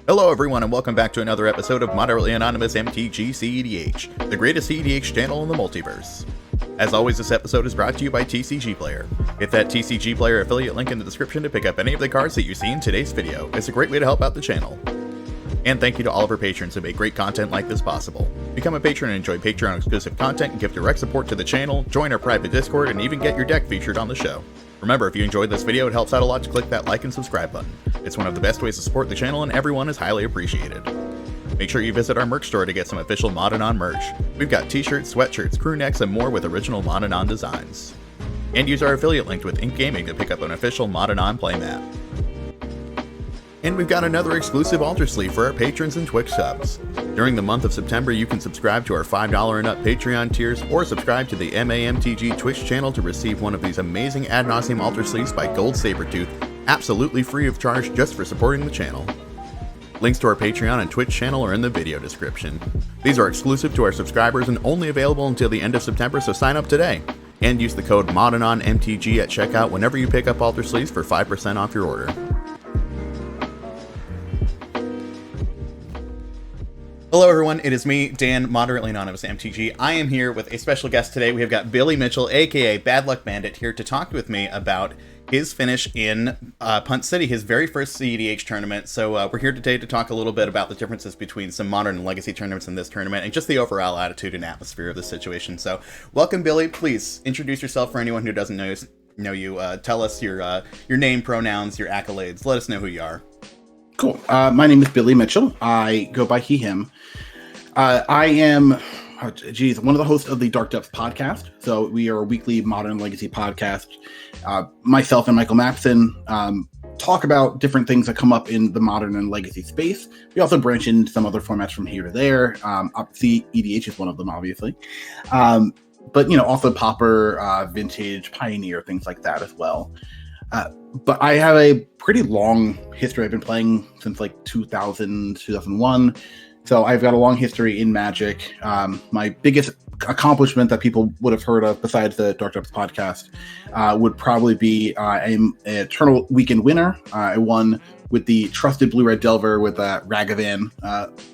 Hello everyone and welcome back to another episode of Moderately Anonymous MTG cEDH, the greatest cEDH channel in the multiverse. As always, this episode is brought to you by TCG Player. Hit that TCG Player affiliate link in the description to pick up any of the cards that you see in today's video. It's a great way to help out the channel. And thank you to all of our patrons who make great content like this possible. Become a patron and enjoy Patreon exclusive content and give direct support to the channel, join our private Discord, and even get your deck featured on the show. Remember, if you enjoyed this video, it helps out a lot to click that like and subscribe button. It's one of the best ways to support the channel and everyone is highly appreciated. Make sure you visit our merch store to get some official Modanon merch. We've got t-shirts, sweatshirts, crew necks, and more with original Modanon designs. And use our affiliate link with Ink Gaming to pick up an official Modanon playmat. And we've got another exclusive altar sleeve for our patrons and Twitch subs. During the month of September, you can subscribe to our $5 and up Patreon tiers, or subscribe to the MAMTG Twitch channel to receive one of these amazing ad nauseam altar sleeves by Gold Sabertooth, absolutely free of charge just for supporting the channel. Links to our Patreon and Twitch channel are in the video description. These are exclusive to our subscribers and only available until the end of September, so sign up today. And use the code MODANONMTG at checkout whenever you pick up altar sleeves for 5% off your order. Hello everyone, it is me, Dan, Moderately Anonymous MTG. I am here with a special guest today. We have got Billy Mitchell, aka BadLuckBandit, here to talk with me about his finish in Punt City, his very first cEDH tournament. So we're here today to talk a little bit about the differences between some modern and legacy tournaments in this tournament, and just the overall attitude and atmosphere of the situation. So welcome, Billy. Please introduce yourself for anyone who doesn't know you. Tell us your name, pronouns, your accolades. Let us know who you are. Cool. My name is Billy Mitchell. I go by he, him. I am, one of the hosts of the Dark Depths podcast. So we are a weekly modern legacy podcast. Myself and Michael Maxson talk about different things that come up in the modern and legacy space. We also branch into some other formats from here to there. cEDH is one of them, obviously. But, also Pauper, Vintage, Pioneer, things like that as well. But I have a pretty long history. I've been playing since like 2000, 2001. So I've got a long history in Magic. My biggest accomplishment that people would have heard of besides the Dark Depths podcast would probably be I'm an Eternal Weekend winner. I won with the Trusted Blue-Red Delver with Ragavan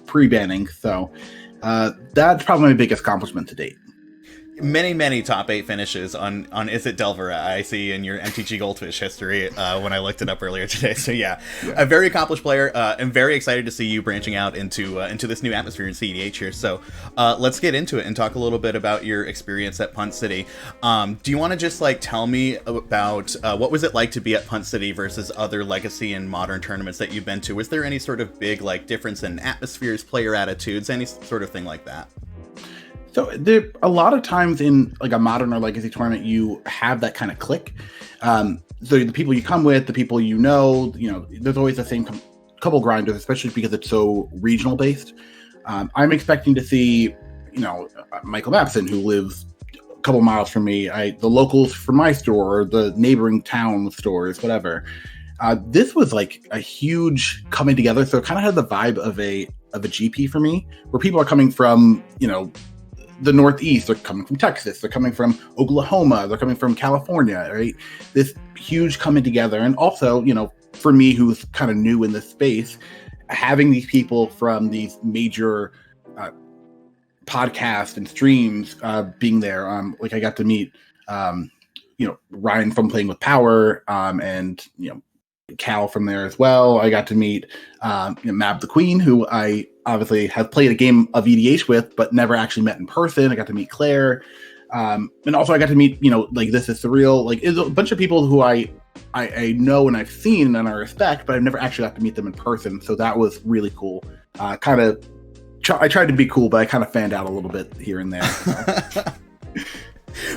pre-banning. So that's probably my biggest accomplishment to date. Many top 8 finishes on Is It Delver I see in your MTG Goldfish history when I looked it up earlier today. So yeah, a very accomplished player. I'm very excited to see you branching out into this new atmosphere in cEDH here. So let's get into it and talk a little bit about your experience at Punt City. Do you want to just tell me about what was it like to be at Punt City versus other legacy and modern tournaments that you've been to? Was there any sort of big difference in atmospheres, player attitudes, any sort of thing like that? So a lot of times in a modern or legacy tournament, you have that kind of click. So the people you come with, the people there's always the same couple grinders, especially because it's so regional based. I'm expecting to see, Michael Maxson, who lives a couple miles from me, the locals from my store, or the neighboring town stores, whatever. This was a huge coming together. So it kind of had the vibe of a GP for me, where people are coming from, the Northeast, they're coming from Texas, they're coming from Oklahoma, they're coming from California, right? This huge coming together. And also, for me, who's kind of new in this space, having these people from these major podcasts and streams being there. I got to meet, Ryan from Playing with Power, and, Cal from there as well. I got to meet Mab the Queen, who I obviously have played a game of EDH with, but never actually met in person. I got to meet Claire. And also I got to meet, This Is Surreal. It's a bunch of people who I know and I've seen and I respect, but I've never actually got to meet them in person. So that was really cool. I tried to be cool, but I kind of fanned out a little bit here and there. So.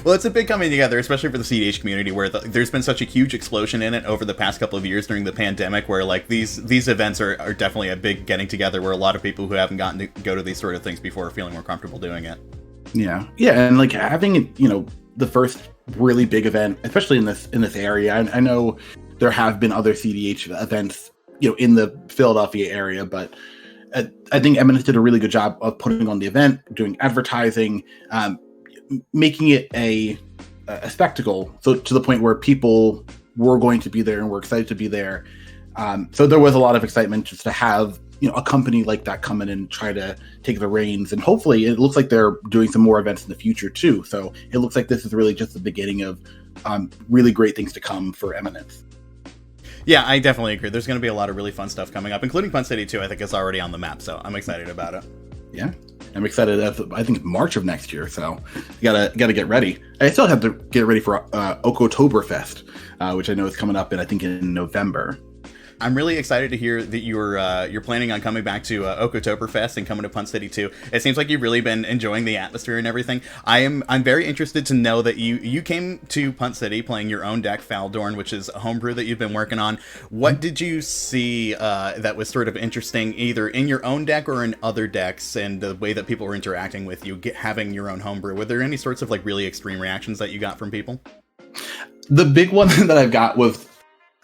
Well, it's a big coming together, especially for the cEDH community, where there's been such a huge explosion in it over the past couple of years during the pandemic, where these events are definitely a big getting together, where a lot of people who haven't gotten to go to these sort of things before are feeling more comfortable doing it. Yeah, and having the first really big event, especially in this area. I know there have been other cEDH events, in the Philadelphia area, but I think Eminence did a really good job of putting on the event, doing advertising, making it a spectacle, so to the point where people were going to be there and were excited to be there. So there was a lot of excitement just to have a company like that come in and try to take the reins. And hopefully it looks like they're doing some more events in the future too. So it looks like this is really just the beginning of really great things to come for Eminence. Yeah, I definitely agree. There's going to be a lot of really fun stuff coming up, including Punt City too. I think it's already on the map, so I'm excited about it. Yeah, I'm excited. I think March of next year, so you gotta get ready. I still have to get ready for Oktoberfest, which I know is coming up in November. I'm really excited to hear that you're planning on coming back to Oktoberfest and coming to Punt City too. It seems like you've really been enjoying the atmosphere and everything. I'm very interested to know that you came to Punt City playing your own deck, Faldorn, which is a homebrew that you've been working on. What did you see that was sort of interesting, either in your own deck or in other decks, and the way that people were interacting with you, having your own homebrew? Were there any sorts of like really extreme reactions that you got from people? The big one that I've got was,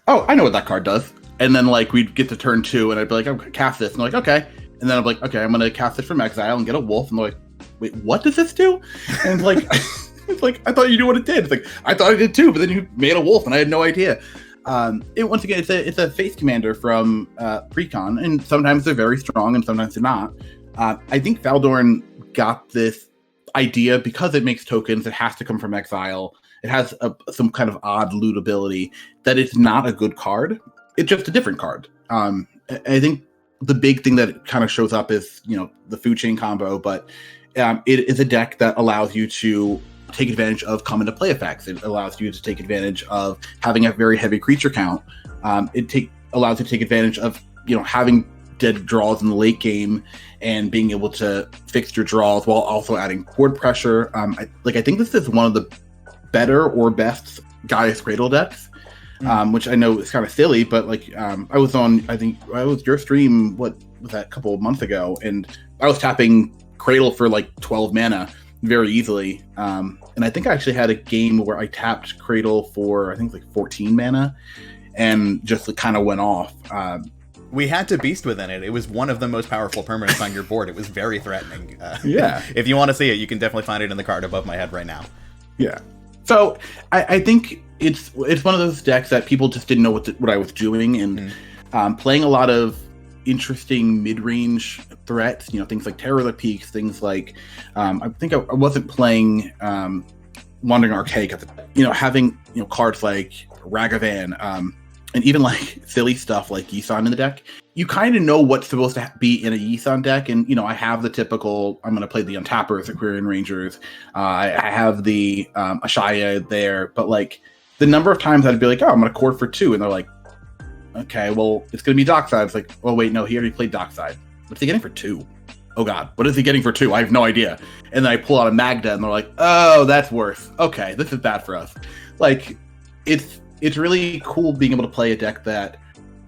oh, I know what that card does. And then, like, we'd get to turn 2, and I'd be like, okay, cast this. And they're like, okay. And then I'm like, okay, I'm going to cast it from exile and get a wolf. And they're like, wait, what does this do? And like, it's like, I thought you knew what it did. It's like, I thought I did too, but then you made a wolf, and I had no idea. Once again, it's a face commander from Precon, and sometimes they're very strong, and sometimes they're not. I think Faldorn got this idea because it makes tokens. It has to come from exile. It has some kind of odd loot ability that it's not a good card. It's just a different card. I think the big thing that kind of shows up is, the food chain combo, but it is a deck that allows you to take advantage of come into play effects. It allows you to take advantage of having a very heavy creature count. Allows you to take advantage of, having dead draws in the late game and being able to fix your draws while also adding board pressure. I think this is one of the better or best Gaia's Cradle decks. Which I know is kind of silly, but I was your stream, what was that, a couple of months ago, and I was tapping Cradle for 12 mana very easily. And I think I actually had a game where I tapped Cradle for, I think 14 mana and just kind of went off. We had to beast within it. It was one of the most powerful permanents on your board. It was very threatening. Yeah. If you want to see it, you can definitely find it in the card above my head right now. Yeah. So I think it's one of those decks that people just didn't know what I was doing, and playing a lot of interesting mid-range threats, things like Terror of the Peaks, things like I think I wasn't playing Wandering Archaic, having cards like Ragavan, and even silly stuff like Yisan in the deck. You kind of know what's supposed to be in a Yisan deck, and I have the typical, I'm going to play the Untappers, Aquarian Rangers, I have the Ashaya there, but the number of times I'd be like, oh, I'm going to core for 2, and they're like, okay, well, it's going to be Dockside. It's like, oh wait, no, he already played Dockside. What's he getting for 2? Oh god, what is he getting for 2? I have no idea. And then I pull out a Magda, and they're like, oh, that's worse. Okay, this is bad for us. It's really cool being able to play a deck that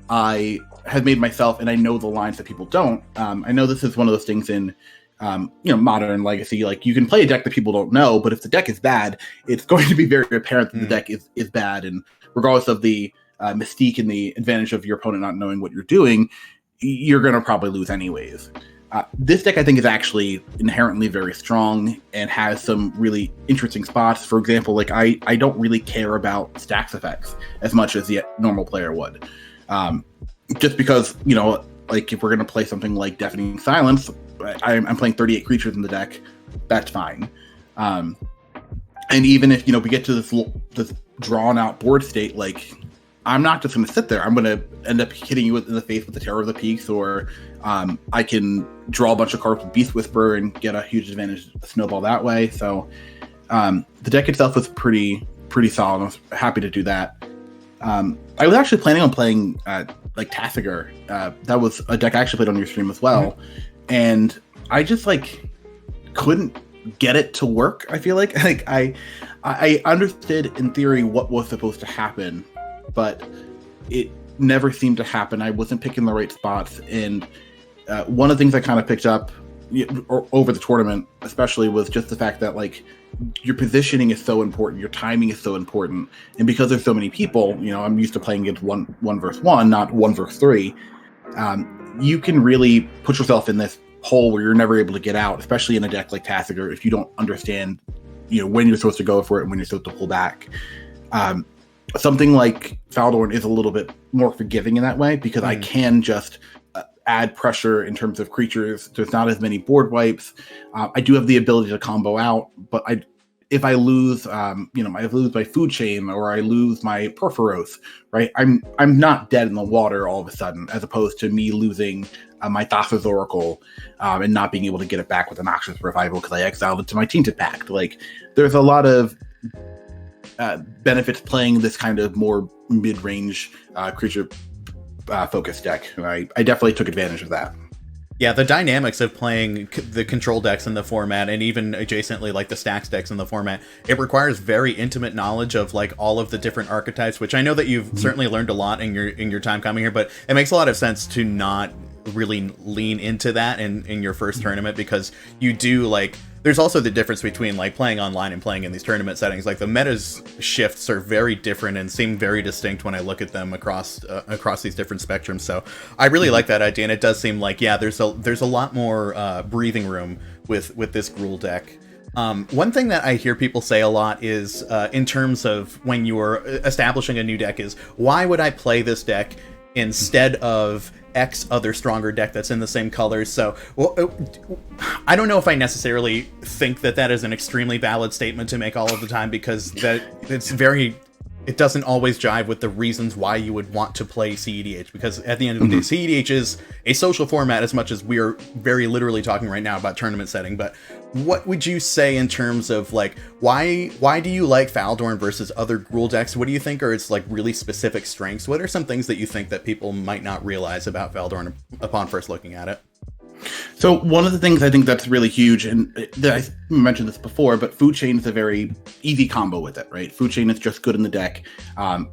I have made myself, and I know the lines that people don't. I know this is one of those things in Modern Legacy. You can play a deck that people don't know, but if the deck is bad, it's going to be very apparent that the deck is bad. And regardless of the mystique and the advantage of your opponent not knowing what you're doing, you're going to probably lose anyways. This deck, I think, is actually inherently very strong and has some really interesting spots. For example, I don't really care about stacks effects as much as the normal player would. Just because, if we're going to play something like Deafening Silence, I'm playing 38 creatures in the deck, that's fine. And even if, we get to this drawn out board state, I'm not just going to sit there. I'm going to end up hitting you in the face with the Terror of the Peaks, or I can draw a bunch of cards with Beast Whisperer and get a huge advantage, snowball that way. So the deck itself was pretty solid. I was happy to do that. I was actually planning on playing Tassiger. That was a deck I actually played on your stream as well. Mm-hmm. And I just couldn't get it to work. I feel like I understood in theory what was supposed to happen, but it never seemed to happen. I wasn't picking the right spots, and one of the things I kind of picked up over the tournament especially was just the fact that your positioning is so important, your timing is so important, and because there's so many people, I'm used to playing against one versus one, not 1 versus 3. You can really put yourself in this hole where you're never able to get out, especially in a deck like Tassiger, if you don't understand when you're supposed to go for it and when you're supposed to pull back. Something like Faldorn is a little bit more forgiving in that way, because I can just add pressure in terms of creatures. There's not as many board wipes. I do have the ability to combo out, but if I lose, I lose my food chain or I lose my Perforos, right? I'm not dead in the water all of a sudden, as opposed to me losing my Thassa's Oracle and not being able to get it back with an Noxious Revival because I exiled it to my Tainted Pact. Like, there's a lot of benefits playing this kind of more mid-range creature focused deck. I definitely took advantage of that. Yeah, the dynamics of playing the control decks in the format, and even adjacently like the stacks decks in the format, it requires very intimate knowledge of like all of the different archetypes, which I know that you've certainly learned a lot in your time coming here, but it makes a lot of sense to not really lean into that in your first tournament, because you do like, there's also the difference between like playing online and playing in these tournament settings. Like the metas shifts are very different and seem very distinct when I look at them across these different spectrums. So I really like that idea, and it does seem like, yeah, there's a lot more breathing room with this Gruul deck. One thing that I hear people say a lot is in terms of when you're establishing a new deck is, why would I play this deck instead of X other stronger deck that's in the same colors? So, I don't know if I necessarily think that is an extremely valid statement to make all of the time, because it doesn't always jive with the reasons why you would want to play cEDH, because at the end of the day, cEDH is a social format as much as we're very literally talking right now about tournament setting. But what would you say in terms of like, why do you like Faldorn versus other Gruul decks? What do you think are its like really specific strengths? What are some things that you think that people might not realize about Faldorn upon first looking at it? So one of the things I think that's really huge, and I mentioned this before, but Food Chain is a very easy combo with it, right? Food Chain is just good in the deck.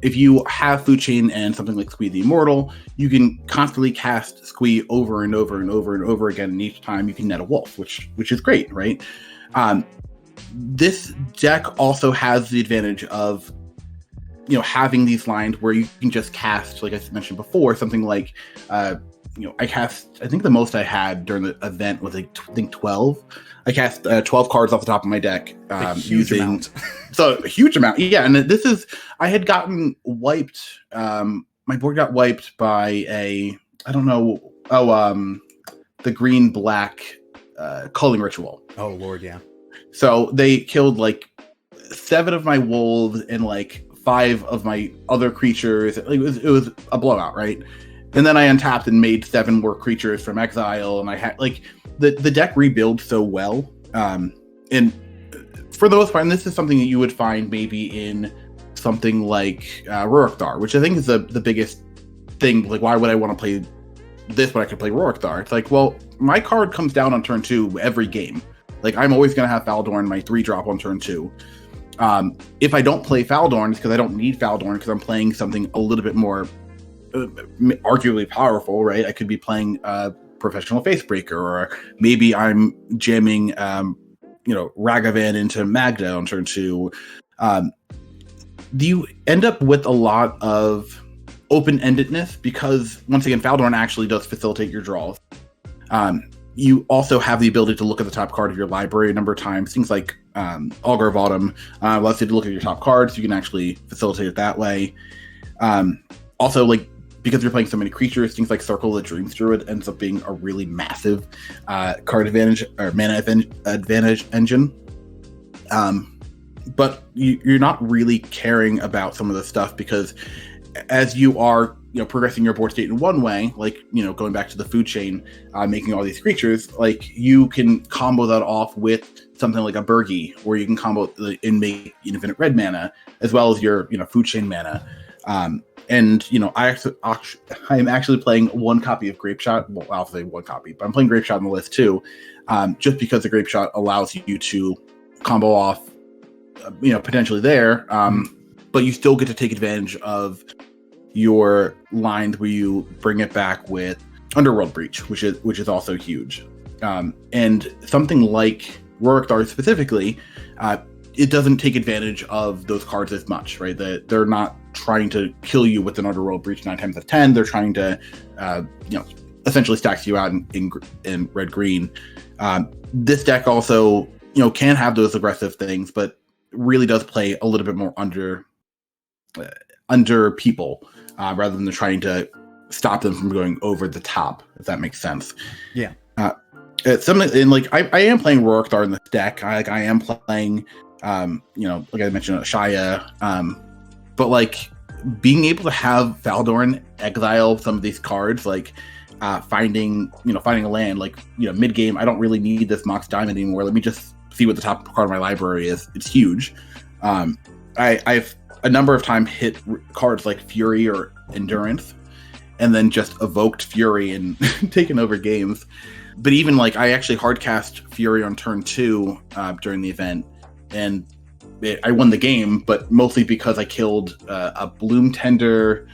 If you have Food Chain and something like Squee the Immortal, you can constantly cast Squee over and over and over and over again, and each time you can net a wolf, which is great, right? This deck also has the advantage of, having these lines where you can just cast, like I mentioned before, something like I think the most I had during the event was like, I think 12. I cast 12 cards off the top of my deck amount. So a huge amount. Yeah, and I had gotten wiped. My board got wiped by the green-black culling ritual. Oh Lord, yeah. So they killed like 7 of my wolves and like 5 of my other creatures. It was a blowout, right? And then I untapped and made 7 more creatures from exile, and I had like the deck rebuilds so well. And for the most part, and this is something that you would find maybe in something like Rorikthar, which I think is the biggest thing. Like, why would I want to play this when I could play Rorikthar? It's like, well, my card comes down on turn 2 every game. Like, I'm always going to have Faldorn, my 3-drop on turn 2. If I don't play Faldorn, it's because I don't need Faldorn, because I'm playing something a little bit more arguably powerful, right? I could be playing Professional Facebreaker, or maybe I'm jamming Ragavan into Magda on turn 2. You end up with a lot of open-endedness, because once again, Faldorn actually does facilitate your draws. You also have the ability to look at the top card of your library a number of times. Things like Augur of Autumn allows you to look at your top cards. You can actually facilitate it that way. Also, like, because you're playing so many creatures, things like Circle of the Dreams Druid ends up being a really massive card advantage or mana advantage engine. But you're not really caring about some of the stuff, because as you are progressing your board state in one way, like going back to the Food Chain, making all these creatures, like you can combo that off with something like a Burgi, where you can combo and make infinite red mana as well as your Food Chain mana. And I am actually playing 1 copy of Grapeshot. Well, I'll say 1 copy, but I'm playing Grapeshot on the list too, just because the Grapeshot allows you to combo off, potentially there, but you still get to take advantage of your lines where you bring it back with Underworld Breach, which is also huge. And something like Rorikthar specifically, it doesn't take advantage of those cards as much, right? They're not trying to kill you with an Underworld Breach 9 times out of 10. They're trying to, essentially stacks you out in red-green. This deck also, can have those aggressive things, but really does play a little bit more under people, rather than trying to stop them from going over the top, if that makes sense. Yeah. It's something, and like I am playing Rorikthar in this deck. I am playing, like I mentioned, Shaya. But like being able to have Faldoran exile some of these cards, like finding a land, like mid game, I don't really need this Mox Diamond anymore. Let me just see what the top card of my library is. It's huge. I've a number of times hit cards like Fury or Endurance, and then just evoked Fury and taken over games. But even like I actually hardcast Fury on turn 2 during the event, and I won the game, but mostly because I killed a Bloom Tender,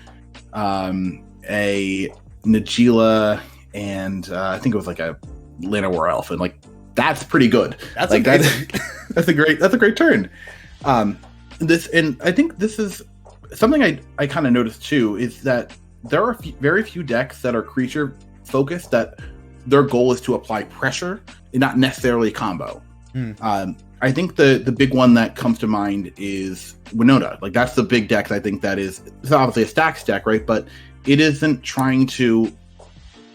a Najeela, and I think it was like a Llanowar Elf, and like that's pretty good. That's like amazing. that's a great turn. And I think this is something I kind of noticed too, is that there are very few decks that are creature focused that their goal is to apply pressure and not necessarily combo. I think the big one that comes to mind is Winota. Like that's the big deck I think that it's obviously a stacks deck, right? But it isn't trying to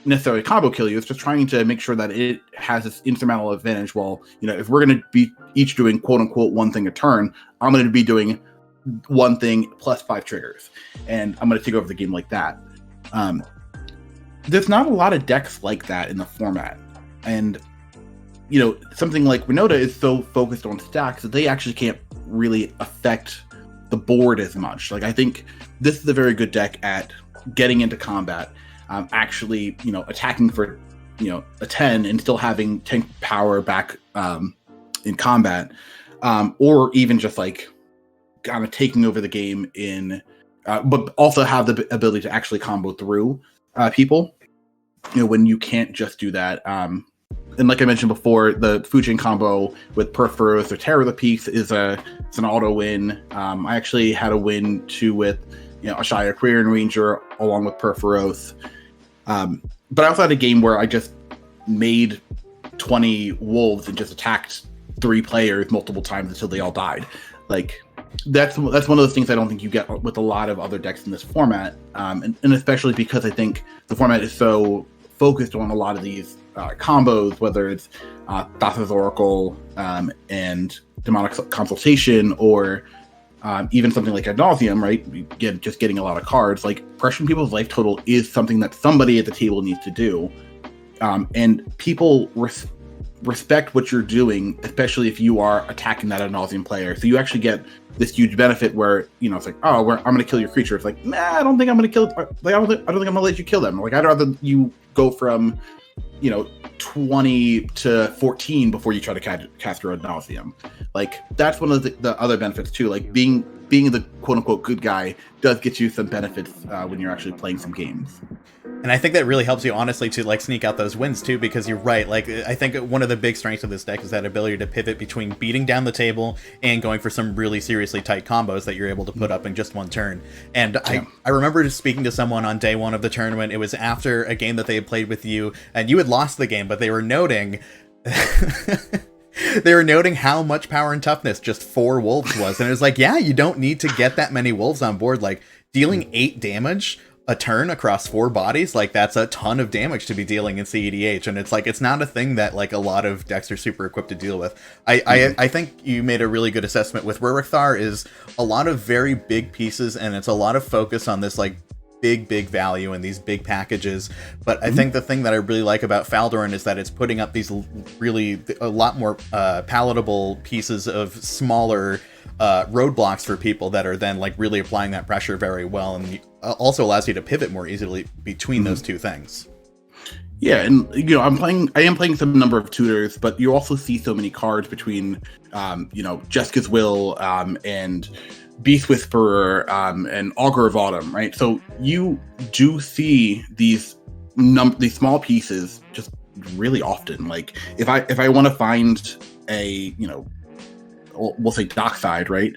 necessarily combo kill you. It's just trying to make sure that it has this insurmountable advantage. Well, if we're going to be each doing quote unquote one thing a turn, I'm going to be doing one thing plus 5 triggers, and I'm going to take over the game like that. There's not a lot of decks like that in the format, and something like Winota is so focused on stacks that they actually can't really affect the board as much. Like I think this is a very good deck at getting into combat, actually attacking for a 10 and still having tank power back in combat, or even just like kind of taking over the game but also have the ability to actually combo through people when you can't just do that. And like I mentioned before, the Fujin combo with Perforos or Terror of the Peaks it's an auto win. I actually had a win too with Ashaya Aquarian Ranger along with Perforos. But I also had a game where I just made 20 wolves and just attacked 3 players multiple times until they all died. Like that's one of those things I don't think you get with a lot of other decks in this format, and especially because I think the format is so focused on a lot of these combos, whether it's Thassa's Oracle and Demonic Consultation, or even something like Ad Nauseam, right? Just getting a lot of cards. Like pressuring people's life total is something that somebody at the table needs to do, and people respect what you're doing, especially if you are attacking that Ad Nauseam player. So you actually get this huge benefit where it's like, oh, I'm going to kill your creature. It's like, nah, I don't think I'm going to kill. Like I don't think I'm going to let you kill them. Like I'd rather you go from 20 to 14 before you try to cast your Ad Nauseam. Like that's one of the other benefits too. Like being the quote unquote good guy does get you some benefits when you're actually playing some games. And I think that really helps you, honestly, to like sneak out those wins too, because you're right. Like I think one of the big strengths of this deck is that ability to pivot between beating down the table and going for some really seriously tight combos that you're able to put up in just one turn. And yeah. I remember just speaking to someone on day 1 of the tournament. It was after a game that they had played with you, and you had lost the game, but they were noting they were noting how much power and toughness just 4 wolves was. And it was like, yeah, you don't need to get that many wolves on board. Like dealing 8 damage a turn across 4 bodies, like that's a ton of damage to be dealing in cEDH, and it's like it's not a thing that like a lot of decks are super equipped to deal with. I think you made a really good assessment with Rorikthar. Is a lot of very big pieces, and it's a lot of focus on this like big value and these big packages. But I think the thing that I really like about Faldoran is that it's putting up these really a lot more palatable pieces of smaller roadblocks for people that are then like really applying that pressure very well, and also allows you to pivot more easily between those two things. Yeah, and I am playing some number of tutors, but you also see so many cards between Jessica's Will and Beast Whisperer and Augur of Autumn, right? So you do see these small pieces just really often. Like if I want to find a we'll say Dockside, right?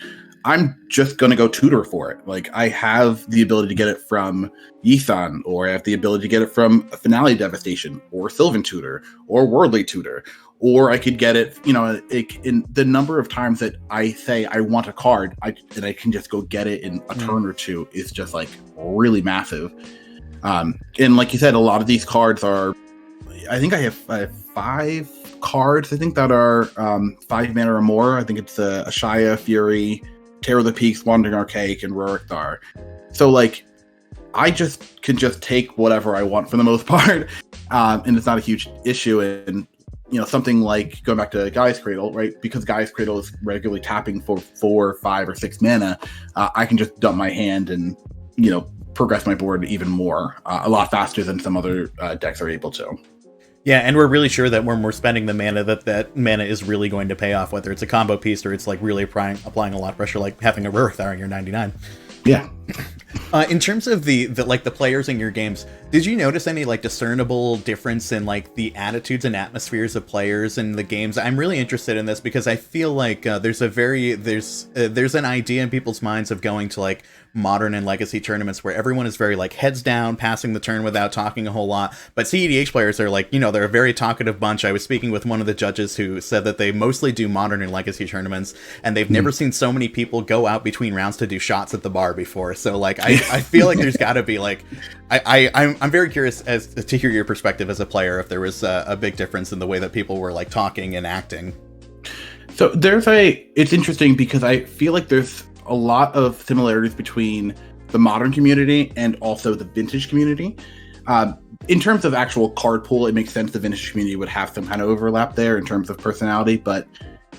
I'm just going to go tutor for it. Like I have the ability to get it from Yisan, or I have the ability to get it from Finale Devastation, or Sylvan Tutor, or Worldly Tutor, or I could get it, in the number of times that I say I want a card, and I can just go get it in a turn or two is just like really massive. And like you said, a lot of these cards are, I think I have 5 cards, I think, that are 5 mana or more. I think it's Ashaya, Fury, Terror of the Peaks, Wandering Archaic, and Rurik Thar. So like, I can just take whatever I want for the most part, and it's not a huge issue. And something like going back to Gaia's Cradle, right? Because Gaia's Cradle is regularly tapping for 4, 5, or 6 mana, I can just dump my hand and progress my board even more, a lot faster than some other decks are able to. Yeah, and we're really sure that when we're spending the mana, that mana is really going to pay off, whether it's a combo piece or it's like really applying a lot of pressure, like having a Rurik Thar in your 99. Yeah. In terms of the players in your games, did you notice any like discernible difference in like the attitudes and atmospheres of players in the games? I'm really interested in this because I feel like there's an idea in people's minds of going to like modern and legacy tournaments where everyone is very like heads down, passing the turn without talking a whole lot. But cEDH players are like, they're a very talkative bunch. I was speaking with one of the judges who said that they mostly do modern and legacy tournaments, and they've never seen so many people go out between rounds to do shots at the bar before. So like, I feel like there's got to be like, I'm very curious as to hear your perspective as a player, if there was a big difference in the way that people were like talking and acting. So it's interesting because I feel like there's a lot of similarities between the modern community and also the vintage community. In terms of actual card pool, it makes sense the vintage community would have some kind of overlap there in terms of personality, but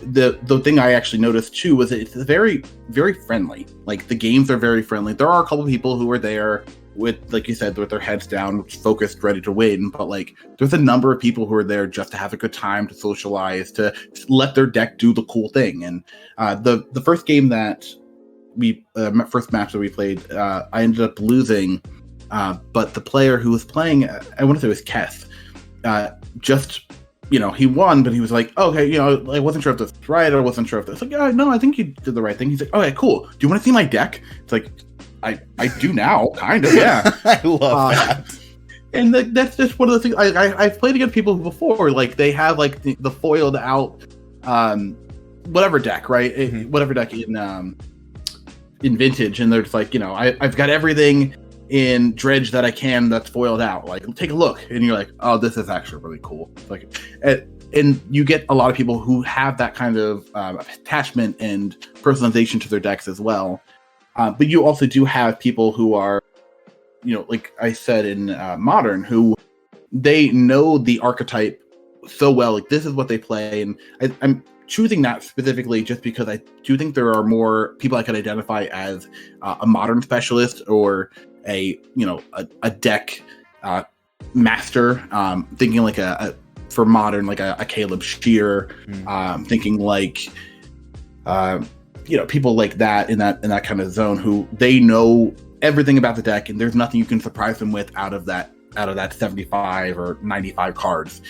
the thing I actually noticed too was it's very, very friendly. Like, the games are very friendly. There are a couple of people who are there with, like you said, with their heads down, focused, ready to win, but like, there's a number of people who are there just to have a good time, to socialize, to let their deck do the cool thing. And the first game that first match that we played, I ended up losing, but the player who was playing, I want to say it was Keth, he won, but he was like, okay, I wasn't sure if this was right, or I wasn't sure if this, like, oh, no, I think you did the right thing. He's like, okay, cool. Do you want to see my deck? It's like, I do now, kind of, yeah. I love that. And that's just one of the things. I've played against people before, like, they have like the foiled out, whatever deck, right? Mm-hmm. Whatever deck in vintage, and they're just like, I've got everything in dredge that I can that's foiled out. Like, take a look, and you're like, oh, this is actually really cool. Like, and you get a lot of people who have that kind of attachment and personalization to their decks as well. But you also do have people who are, like I said in modern, who they know the archetype so well. Like, this is what they play, and I'm choosing that specifically just because I do think there are more people I could identify as a modern specialist or a deck master. Thinking like for modern, like a Caleb Shear. Thinking like people like that in that kind of zone, who they know everything about the deck, and there's nothing you can surprise them with out of that 75 or 95 cards.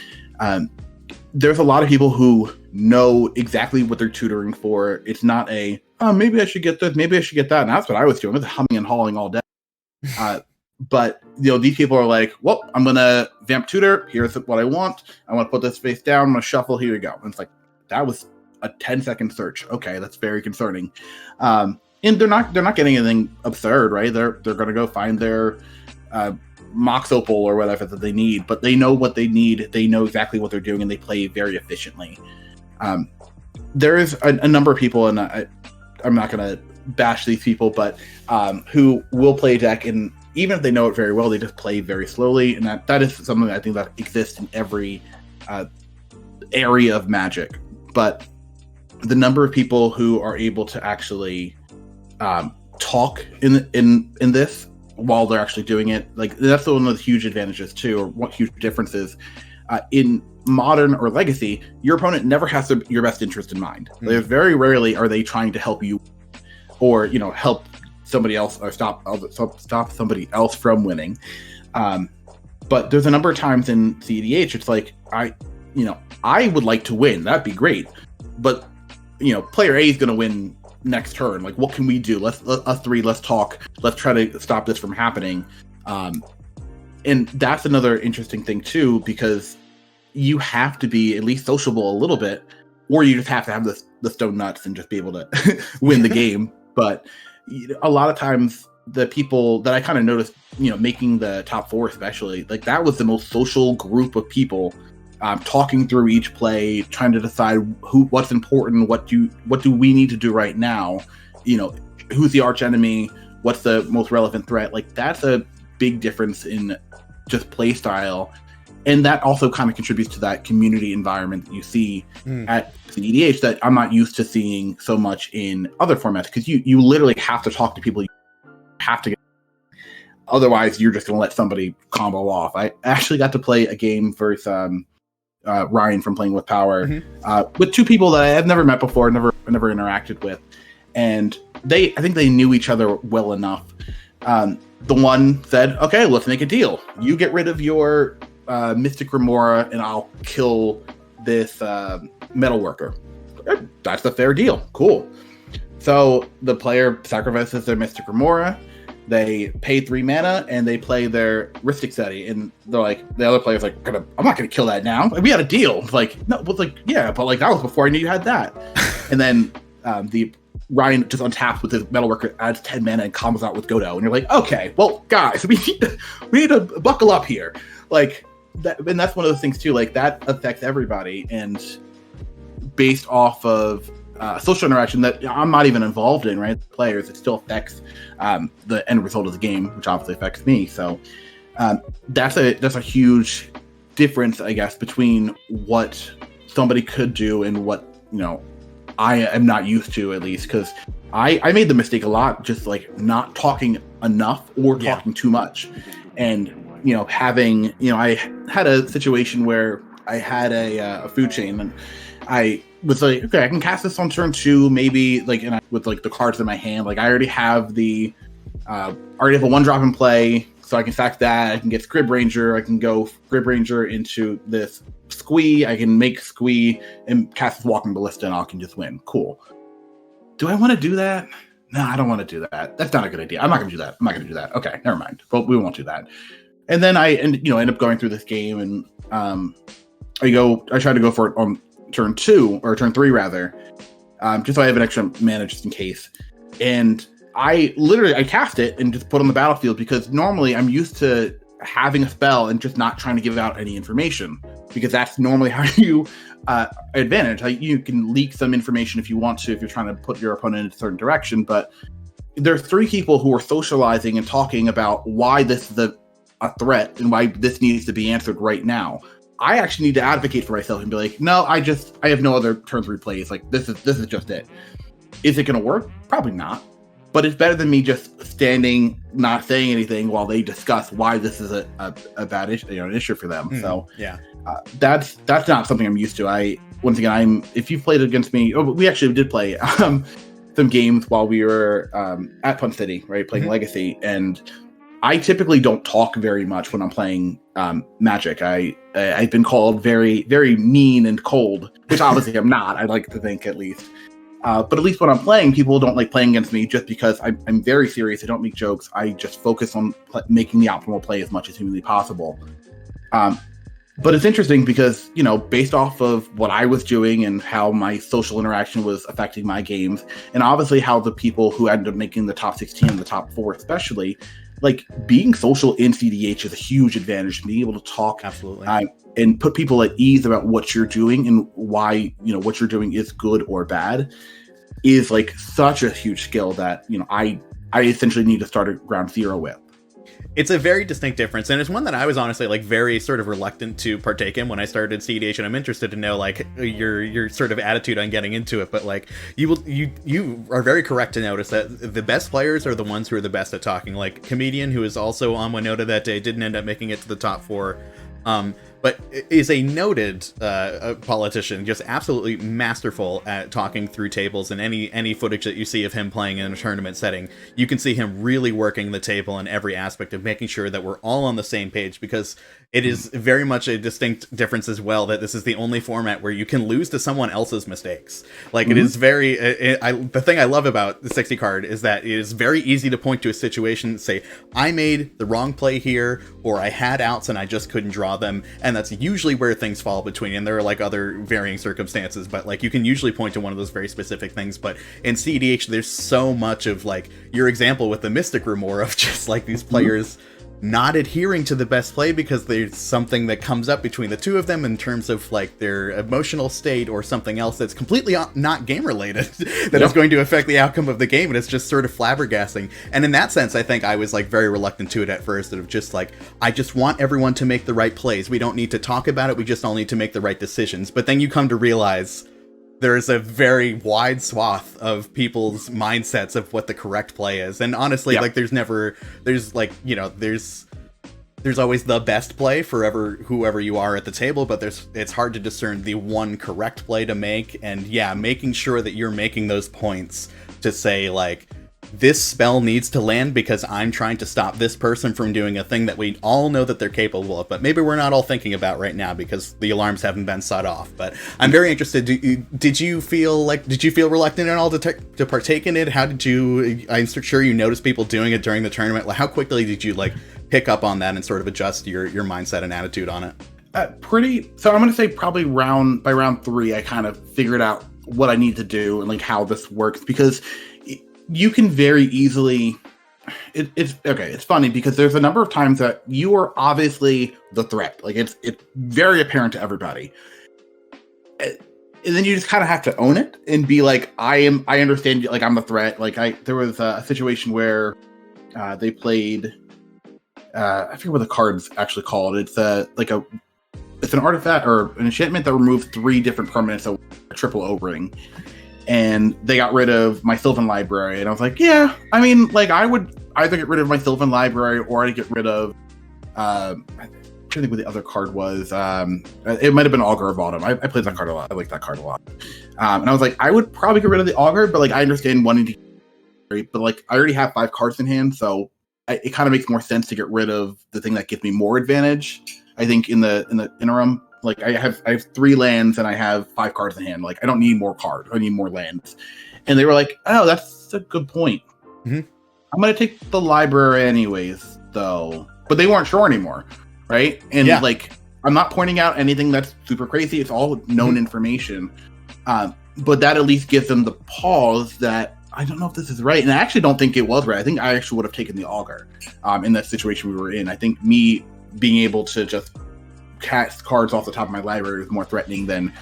There's a lot of people who know exactly what they're tutoring for. It's not maybe I should get this, maybe I should get that. And that's what I was doing, I was humming and hawing all day. But these people are like, well, I'm gonna vamp tutor. Here's what I want. I want to put this face down. I'm gonna shuffle. Here you go. And it's like, that was a 10-second search. Okay, that's very concerning. And they're not getting anything absurd, right? They're gonna go find their Mox Opal or whatever that they need, but they know what they need. They know exactly what they're doing, and they play very efficiently. There is a number of people, and I'm not gonna bash these people, but who will play a deck, and even if they know it very well, they just play very slowly, and that is something I think that exists in every area of Magic. But the number of people who are able to actually talk in this while they're actually doing it, like, that's one of the huge advantages too, or what huge differences in modern or legacy. Your opponent never has your best interest in mind. Mm-hmm. Very rarely are they trying to help you, or help somebody else, or stop somebody else from winning. But there's a number of times in cEDH, it's like, I would like to win. That'd be great. But player A is going to win next turn. Like, what can we do? Let's talk. Let's try to stop this from happening. And that's another interesting thing too, because you have to be at least sociable a little bit, or you just have to have the stone nuts and just be able to win the game. But a lot of times the people that I kind of noticed, making the top 4 especially, like that was the most social group of people, talking through each play, trying to decide what's important, what do we need to do right now, who's the arch enemy, what's the most relevant threat. Like that's a big difference in just play style. And that also kind of contributes to that community environment that you see at cEDH that I'm not used to seeing so much in other formats, because you literally have to talk to people. You have to get, otherwise you're just going to let somebody combo off. I actually got to play a game versus Ryan from Playing with Power with 2 people that I have never met before, never interacted with. And I think they knew each other well enough. The one said, okay, let's make a deal. You get rid of your Mystic Remora and I'll kill this metal worker. That's a fair deal. Cool. So the player sacrifices their Mystic Remora, they pay 3 mana, and they play their Rhystic City. And they're like, the other player's like, I'm not gonna kill that now. We had a deal. It's like, no, but like, yeah, but like that was before I knew you had that. And then the Ryan just untaps with his Metalworker, adds 10 mana, and combos out with Godo. And you're like, okay, well, guys, we need to buckle up here. Like that, and that's one of those things too. Like that affects everybody, and based off of social interaction that I'm not even involved in, right? Players, it still affects the end result of the game, which obviously affects me. So that's a huge difference, I guess, between what somebody could do and what I am not used to, at least, because I made the mistake a lot, just like not talking enough or talking too much. And, having, I had a situation where I had a food chain, and I was like, okay, I can cast this on turn 2, maybe, like, and with like the cards in my hand, like I already have a 1-drop in play, so I can sack that. I can get Scrib Ranger. I can go Scrib Ranger into this Squee. I can make Squee and cast Walking Ballista, and I can just win. Cool. Do I want to do that? No, I don't want to do that. That's not a good idea. I'm not going to do that. Okay, never mind. But we won't do that. And then I end up going through this game, and I try to go for it on turn 2 or turn 3 rather, just so I have an extra mana just in case. And I cast it and just put it on the battlefield, because normally I'm used to having a spell and just not trying to give out any information, because that's normally how you advantage. Like, you can leak some information if you want to, if you're trying to put your opponent in a certain direction. But there's 3 people who are socializing and talking about why this is a threat and why this needs to be answered right now. I actually need to advocate for myself and be like, no, I have no other turn 3 plays. Like, this is just it. Is it going to work? Probably not. But it's better than me just standing, not saying anything while they discuss why this is a bad issue, an issue for them. So yeah, that's not something I'm used to. If you've played against me, we actually did play some games while we were at Punt City, right, playing Legacy, and I typically don't talk very much when I'm playing Magic. I've been called very, very mean and cold, which obviously I'm not. I'd like to think, at least. But at least when I'm playing, people don't like playing against me just because I'm very serious. I don't make jokes. I just focus on making the optimal play as much as humanly possible. But it's interesting because, based off of what I was doing and how my social interaction was affecting my games, and obviously how the people who ended up making the top 16 and the top 4 especially, like, being social in cEDH is a huge advantage. Being able to talk absolutely, and put people at ease about what you're doing and why what you're doing is good or bad is like such a huge skill that I essentially need to start at ground zero with. It's a very distinct difference, and it's one that I was honestly like very sort of reluctant to partake in when I started cEDH, and I'm interested to know like your sort of attitude on getting into it. But like you are very correct to notice that the best players are the ones who are the best at talking. Like Comedian, who is also on Winota that day, didn't end up making it to the top 4. But is a noted politician, just absolutely masterful at talking through tables. And any footage that you see of him playing in a tournament setting, you can see him really working the table in every aspect of making sure that we're all on the same page. Because it is very much a distinct difference as well that this is the only format where you can lose to someone else's mistakes. Like, it is very... the thing I love about the 60 card is that it is very easy to point to a situation and say, I made the wrong play here, or I had outs and I just couldn't draw them, and that's usually where things fall between. And there are, like, other varying circumstances, but, like, you can usually point to one of those very specific things. But in cEDH, there's so much of, like, your example with the Mystic Rumor of just, like, these players... not adhering to the best play because there's something that comes up between the two of them in terms of like their emotional state or something else that's completely not game related that is going to affect the outcome of the game, and it's just sort of flabbergasting. And in that sense, I think I was like very reluctant to it at first, of just like, I just want everyone to make the right plays. We don't need to talk about it. We just all need to make the right decisions. But then you come to realize there's a very wide swath of people's mindsets of what the correct play is. And honestly, like there's like, you know, there's always the best play for whoever you are at the table, but it's hard to discern the one correct play to make. And yeah, making sure that you're making those points to say like, this spell needs to land because I'm trying to stop this person from doing a thing that we all know that they're capable of, but maybe we're not all thinking about right now because the alarms haven't been set off. But I'm very interested. Did you feel reluctant at all to partake in it? How did you? I'm sure you noticed people doing it during the tournament. Like, how quickly did you like pick up on that and sort of adjust your mindset and attitude on it? So I'm going to say probably by round 3, I kind of figured out what I need to do and like how this works, because you can very easily, it's funny because there's a number of times that you are obviously the threat. Like it's very apparent to everybody. And then you just kind of have to own it and be like, I understand, like I'm the threat. Like there was a situation where they played, I forget what the card's actually called. It's it's an artifact or an enchantment that removes 3 different permanents of a triple O-ring. And they got rid of my Sylvan Library. And I was like, yeah, I mean, like, I would either get rid of my Sylvan Library or I'd get rid of, I'm trying to think what the other card was. It might have been Augur of Autumn. I played that card a lot. I like that card a lot. And I was like, I would probably get rid of the Augur, but, like, I understand wanting to, but, like, I already have 5 cards in hand, so it kind of makes more sense to get rid of the thing that gives me more advantage, I think, in the interim. Like I have 3 lands and I have 5 cards in hand. Like I don't need more cards. I need more lands. And they were like, "Oh, that's a good point. Mm-hmm. I'm gonna take the library anyways, though." But they weren't sure anymore, right? And like, I'm not pointing out anything that's super crazy. It's all known information. But that at least gives them the pause that I don't know if this is right. And I actually don't think it was right. I think I actually would have taken the Augur in that situation we were in. I think me being able to just cast cards off the top of my library is more threatening than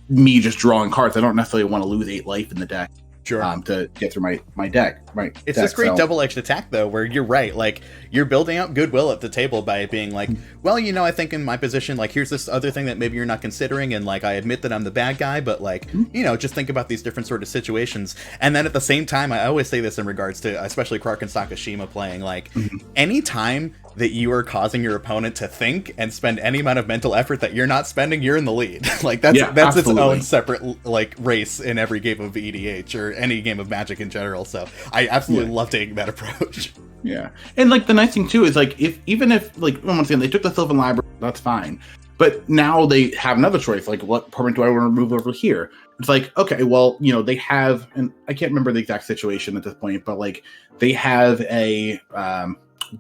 me just drawing cards. I don't necessarily want to lose 8 life in the deck. Sure. To get through my deck. Right. It's this great double-edged attack, though, where you're right. Like, you're building up goodwill at the table by being like, well, you know, I think in my position, like, here's this other thing that maybe you're not considering, and, like, I admit that I'm the bad guy, but, like, you know, just think about these different sort of situations. And then at the same time, I always say this in regards to, especially Clark and Sakashima playing, like, anytime that you are causing your opponent to think and spend any amount of mental effort that you're not spending, you're in the lead. Like, that's its own separate, like, race in every game of EDH or any game of Magic in general. So I absolutely love taking that approach. Yeah. And like the nice thing too is like even if like once again they took the Sylvan Library, that's fine. But now they have another choice, like what permanent do I want to remove over here? It's like, okay, well, you know, they have, and I can't remember the exact situation at this point, but like they have a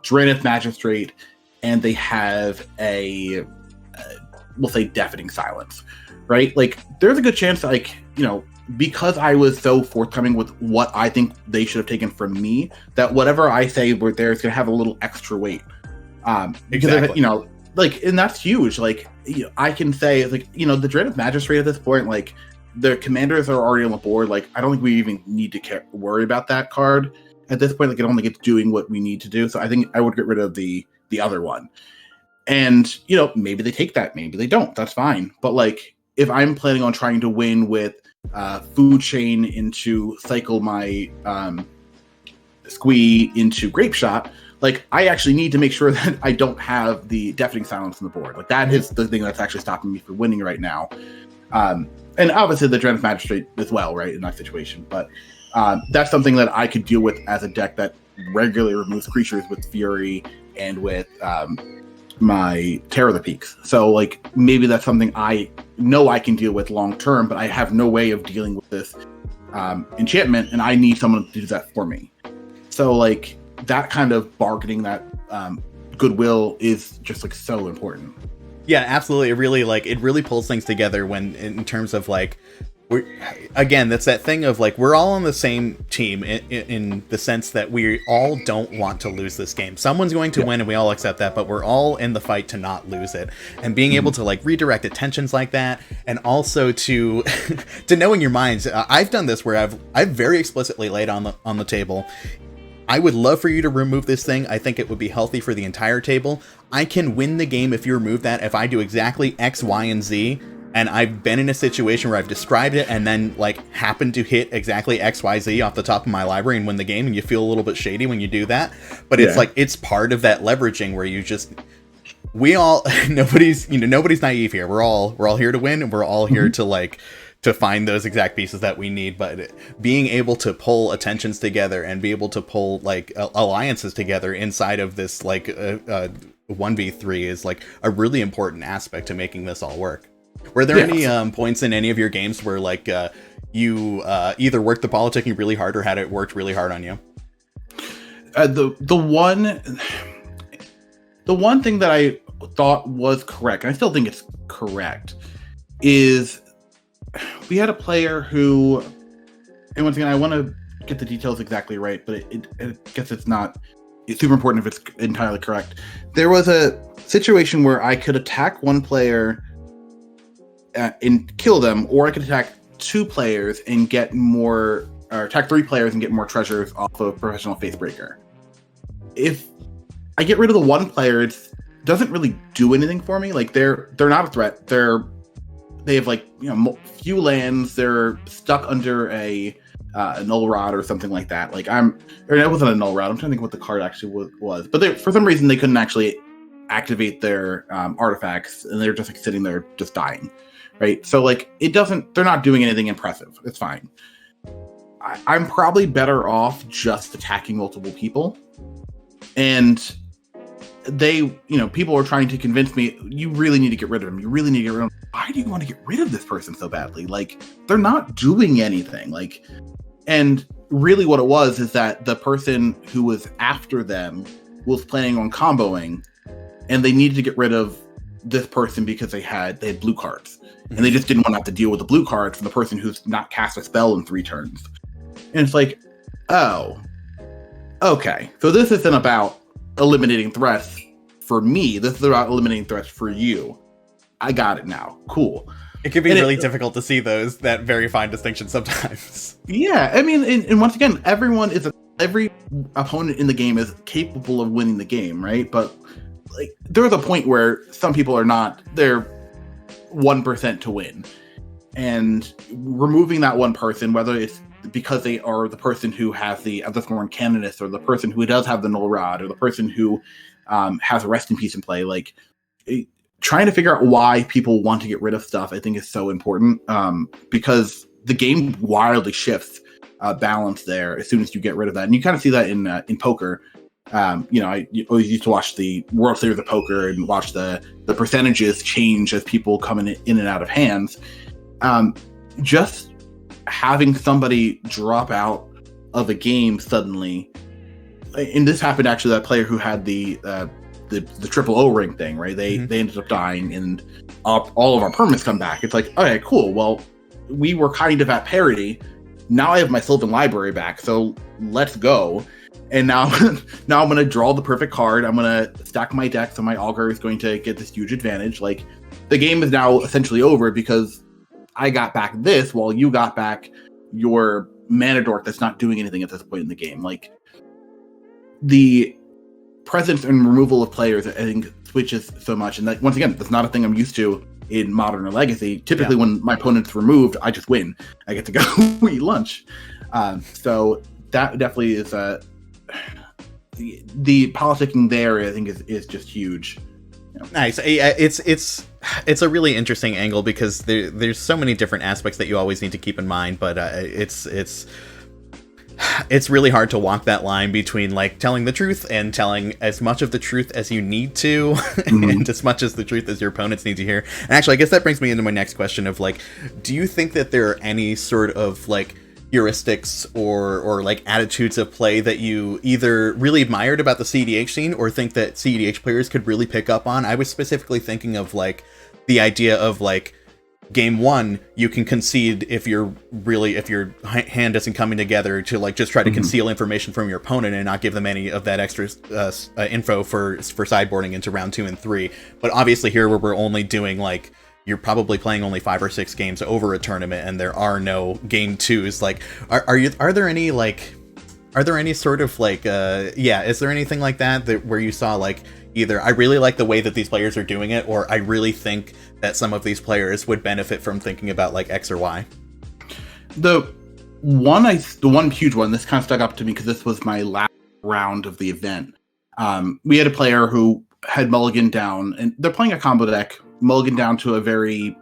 Draenith Magistrate and they have a we'll say Deafening Silence, right? Like there's a good chance that, like, you know, because I was so forthcoming with what I think they should have taken from me, that whatever I say were there is going to have a little extra weight. Because, you know, like, and that's huge. Like, you know, I can say, like, you know, the Draenith Magistrate at this point, like, the commanders are already on the board. Like, I don't think we even need to worry about that card at this point. Like, it only gets doing what we need to do. So I think I would get rid of the other one. And, you know, maybe they take that, maybe they don't. That's fine. But, like, if I'm planning on trying to win with Food Chain into cycle my Squee into Grape Shot, like I actually need to make sure that I don't have the Deafening Silence on the board. Like that is the thing that's actually stopping me from winning right now. And obviously the Draenith Magistrate as well, right, in that situation. But that's something that I could deal with as a deck that regularly removes creatures with Fury and with my Terror of the Peaks. So like maybe that's something I know I can deal with long term, but I have no way of dealing with this enchantment, and I need someone to do that for me. So like that kind of bargaining, that goodwill is just like so important. Yeah, absolutely. It really pulls things together when in terms of like, that's that thing of like we're all on the same team in the sense that we all don't want to lose this game. Someone's going to win and we all accept that, but we're all in the fight to not lose it. And being able to like redirect attentions like that, and also to to know in your minds, I've done this where I've very explicitly laid on the table, I would love for you to remove this thing. I think it would be healthy for the entire table. I can win the game if you remove that, if I do exactly X, Y, and Z. And I've been in a situation where I've described it and then like happened to hit exactly X, Y, Z off the top of my library and win the game, and you feel a little bit shady when you do that. But it's like, it's part of that leveraging where you just, we all, nobody's naive here. We're all here to win, and we're all here to like, to find those exact pieces that we need. But being able to pull attentions together and be able to pull like alliances together inside of this like 1v3 is like a really important aspect to making this all work. Were there any points in any of your games where like you either worked the politicking really hard or had it worked really hard on you? The one thing that I thought was correct, and I still think it's correct, is we had a player who, and once again, I want to get the details exactly right, but I guess it's super important if it's entirely correct. There was a situation where I could attack one player and kill them, or I could attack two players and get more, or attack three players and get more treasures off of Professional Faithbreaker. If I get rid of the one player, it doesn't really do anything for me. Like they're not a threat. They have like, you know, few lands. They're stuck under a null rod or something like that. Like it wasn't a null rod. I'm trying to think what the card actually was. But for some reason they couldn't actually activate their artifacts, and they're just like sitting there just dying. Right, so like they're not doing anything impressive. It's fine. I'm probably better off just attacking multiple people. And people are trying to convince me, you really need to get rid of him. You really need to get rid of him. Why do you want to get rid of this person so badly? Like, they're not doing anything. Like, and really what it was is that the person who was after them was planning on comboing, and they needed to get rid of this person because they had blue cards. And they just didn't want to have to deal with the blue cards from the person who's not cast a spell in 3 turns. And it's like, oh, okay. So this isn't about eliminating threats for me. This is about eliminating threats for you. I got it now. Cool. It can be really difficult to see that very fine distinction sometimes. Yeah. I mean, and once again, every opponent in the game is capable of winning the game, right? But like, there's a point where some people are not. They're 1% to win, and removing that one person, whether it's because they are the person who has the Thorn Canonist, or the person who does have the Null Rod, or the person who has a Rest in Peace in play, like trying to figure out why people want to get rid of stuff, I think is so important, because the game wildly shifts balance there as soon as you get rid of that, and you kind of see that in poker. I always used to watch the World Series of Poker and watch the percentages change as people come in and out of hands. Just having somebody drop out of a game suddenly, and this happened actually, that player who had the triple O ring thing, right? They ended up dying, and all of our permits come back. It's like, okay, cool. Well, we were kind of at parity. Now I have my Sylvan Library back, so let's go. And now I'm going to draw the perfect card. I'm going to stack my deck, so my Augur is going to get this huge advantage. Like, the game is now essentially over because I got back this while you got back your mana dork that's not doing anything at this point in the game. Like, the presence and removal of players, I think, switches so much. And that, once again, that's not a thing I'm used to in Modern or Legacy. Typically, when my opponent's removed, I just win. I get to go eat lunch. So that definitely is the politicking there, I think, is just huge. Nice. It's a really interesting angle because there's so many different aspects that you always need to keep in mind, but it's it's really hard to walk that line between like telling the truth and telling as much of the truth as you need to, and as much as the truth as your opponents need to hear. And actually, I guess that brings me into my next question of like, do you think that there are any sort of like heuristics or like attitudes of play that you either really admired about the cEDH scene or think that cEDH players could really pick up on? I was specifically thinking of like the idea of like, game one, you can concede if your hand isn't coming together to like just try to conceal information from your opponent and not give them any of that extra info for sideboarding into round 2 and 3. But obviously here where we're only doing like, you're probably playing only 5 or 6 games over a tournament and there are no game 2s. Like, are there any sort of like is there anything like that where you saw like either I really like the way that these players are doing it, or I really think that some of these players would benefit from thinking about like X or Y? The one huge one, this kind of stuck up to me because this was my last round of the event. We had a player who had mulligan down, and they're playing a combo deck, mulligan down to a very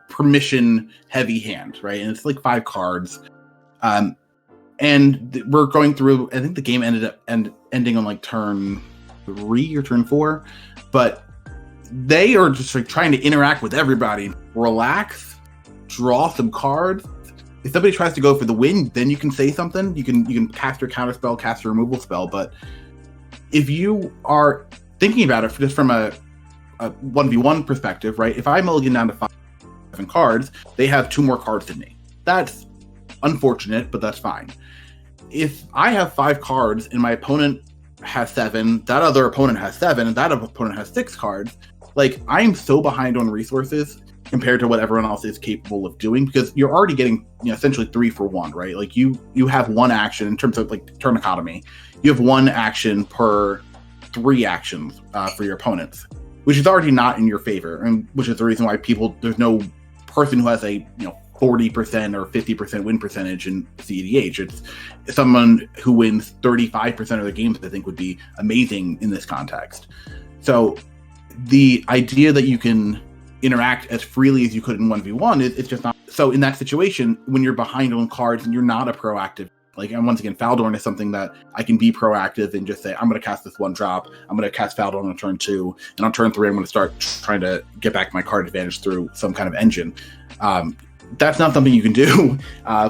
permission heavy hand, right? And it's like 5 cards. And we're going through, I think the game ended up ending on like turn 3 or turn 4, but they are just like trying to interact with everybody, relax, draw some cards. If somebody tries to go for the win, then you can say something. You can cast your counter spell, cast your removal spell. But if you are thinking about it just from a 1v1 perspective, right? If I mulligan down to 5 cards, they have 2 more cards than me. That's unfortunate, but that's fine. If I have 5 cards and my opponent has 7, that other opponent has 7, and that other opponent has 6 cards, like, I'm so behind on resources compared to what everyone else is capable of doing, because you're already getting, essentially 3 for 1, right? Like, you have 1 action in terms of like turn economy. You have 1 action per 3 actions for your opponents, which is already not in your favor, and which is the reason why there's no person who has a 40% or 50% win percentage in cEDH. It's someone who wins 35% of their games, I think, would be amazing in this context. So the idea that you can interact as freely as you could in 1v1 it's just not. So in that situation, when you're behind on cards and you're not a proactive, like, and once again, Faldorn is something that I can be proactive and just say, I'm going to cast this 1 drop. I'm going to cast Faldorn on turn 2, and on turn 3, I'm going to start trying to get back my card advantage through some kind of engine. That's not something you can do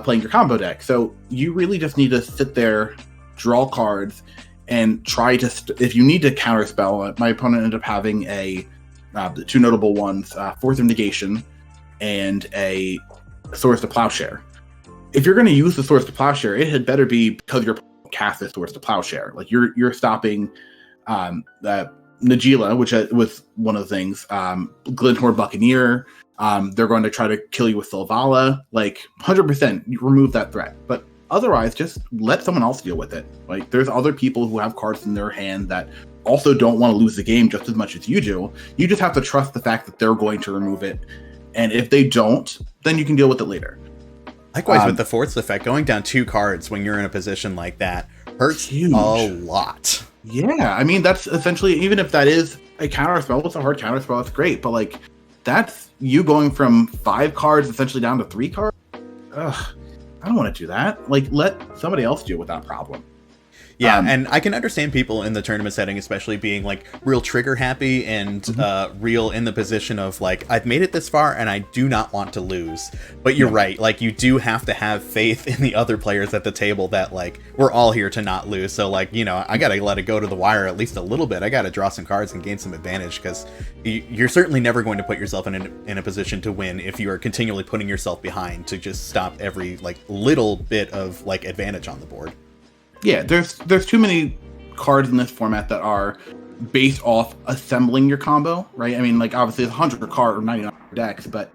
playing your combo deck. So you really just need to sit there, draw cards, and try to. If you need to counterspell, my opponent ended up having the 2 notable ones: Force of Negation and a Swords to Plowshare. If you're going to use the Swords to Plowshare, it had better be because your opponent cast the Swords to Plowshare. Like, you're stopping Najila, which was one of the things. Glinthorn Buccaneer. They're going to try to kill you with Sylvala. Like, 100%, you remove that threat. But otherwise, just let someone else deal with it. Like, there's other people who have cards in their hand that also don't want to lose the game just as much as you do. You just have to trust the fact that they're going to remove it. And if they don't, then you can deal with it later. Likewise, with the Force effect, going down 2 cards when you're in a position like that hurts huge. A lot. Yeah, I mean, that's essentially, even if that is a counter spell, it's a hard counter spell, it's great. But, like, that's you going from 5 cards essentially down to 3 cards. Ugh, I don't want to do that. Like, let somebody else deal with that problem. Yeah, and I can understand people in the tournament setting, especially being like real trigger happy and real in the position of like, I've made it this far and I do not want to lose. But you're right, like, you do have to have faith in the other players at the table that like, we're all here to not lose. So like, I got to let it go to the wire at least a little bit. I got to draw some cards and gain some advantage, because you're certainly never going to put yourself in a position to win if you are continually putting yourself behind to just stop every like little bit of like advantage on the board. Yeah, there's too many cards in this format that are based off assembling your combo, right? I mean, like, obviously it's 100 card or 99 decks, but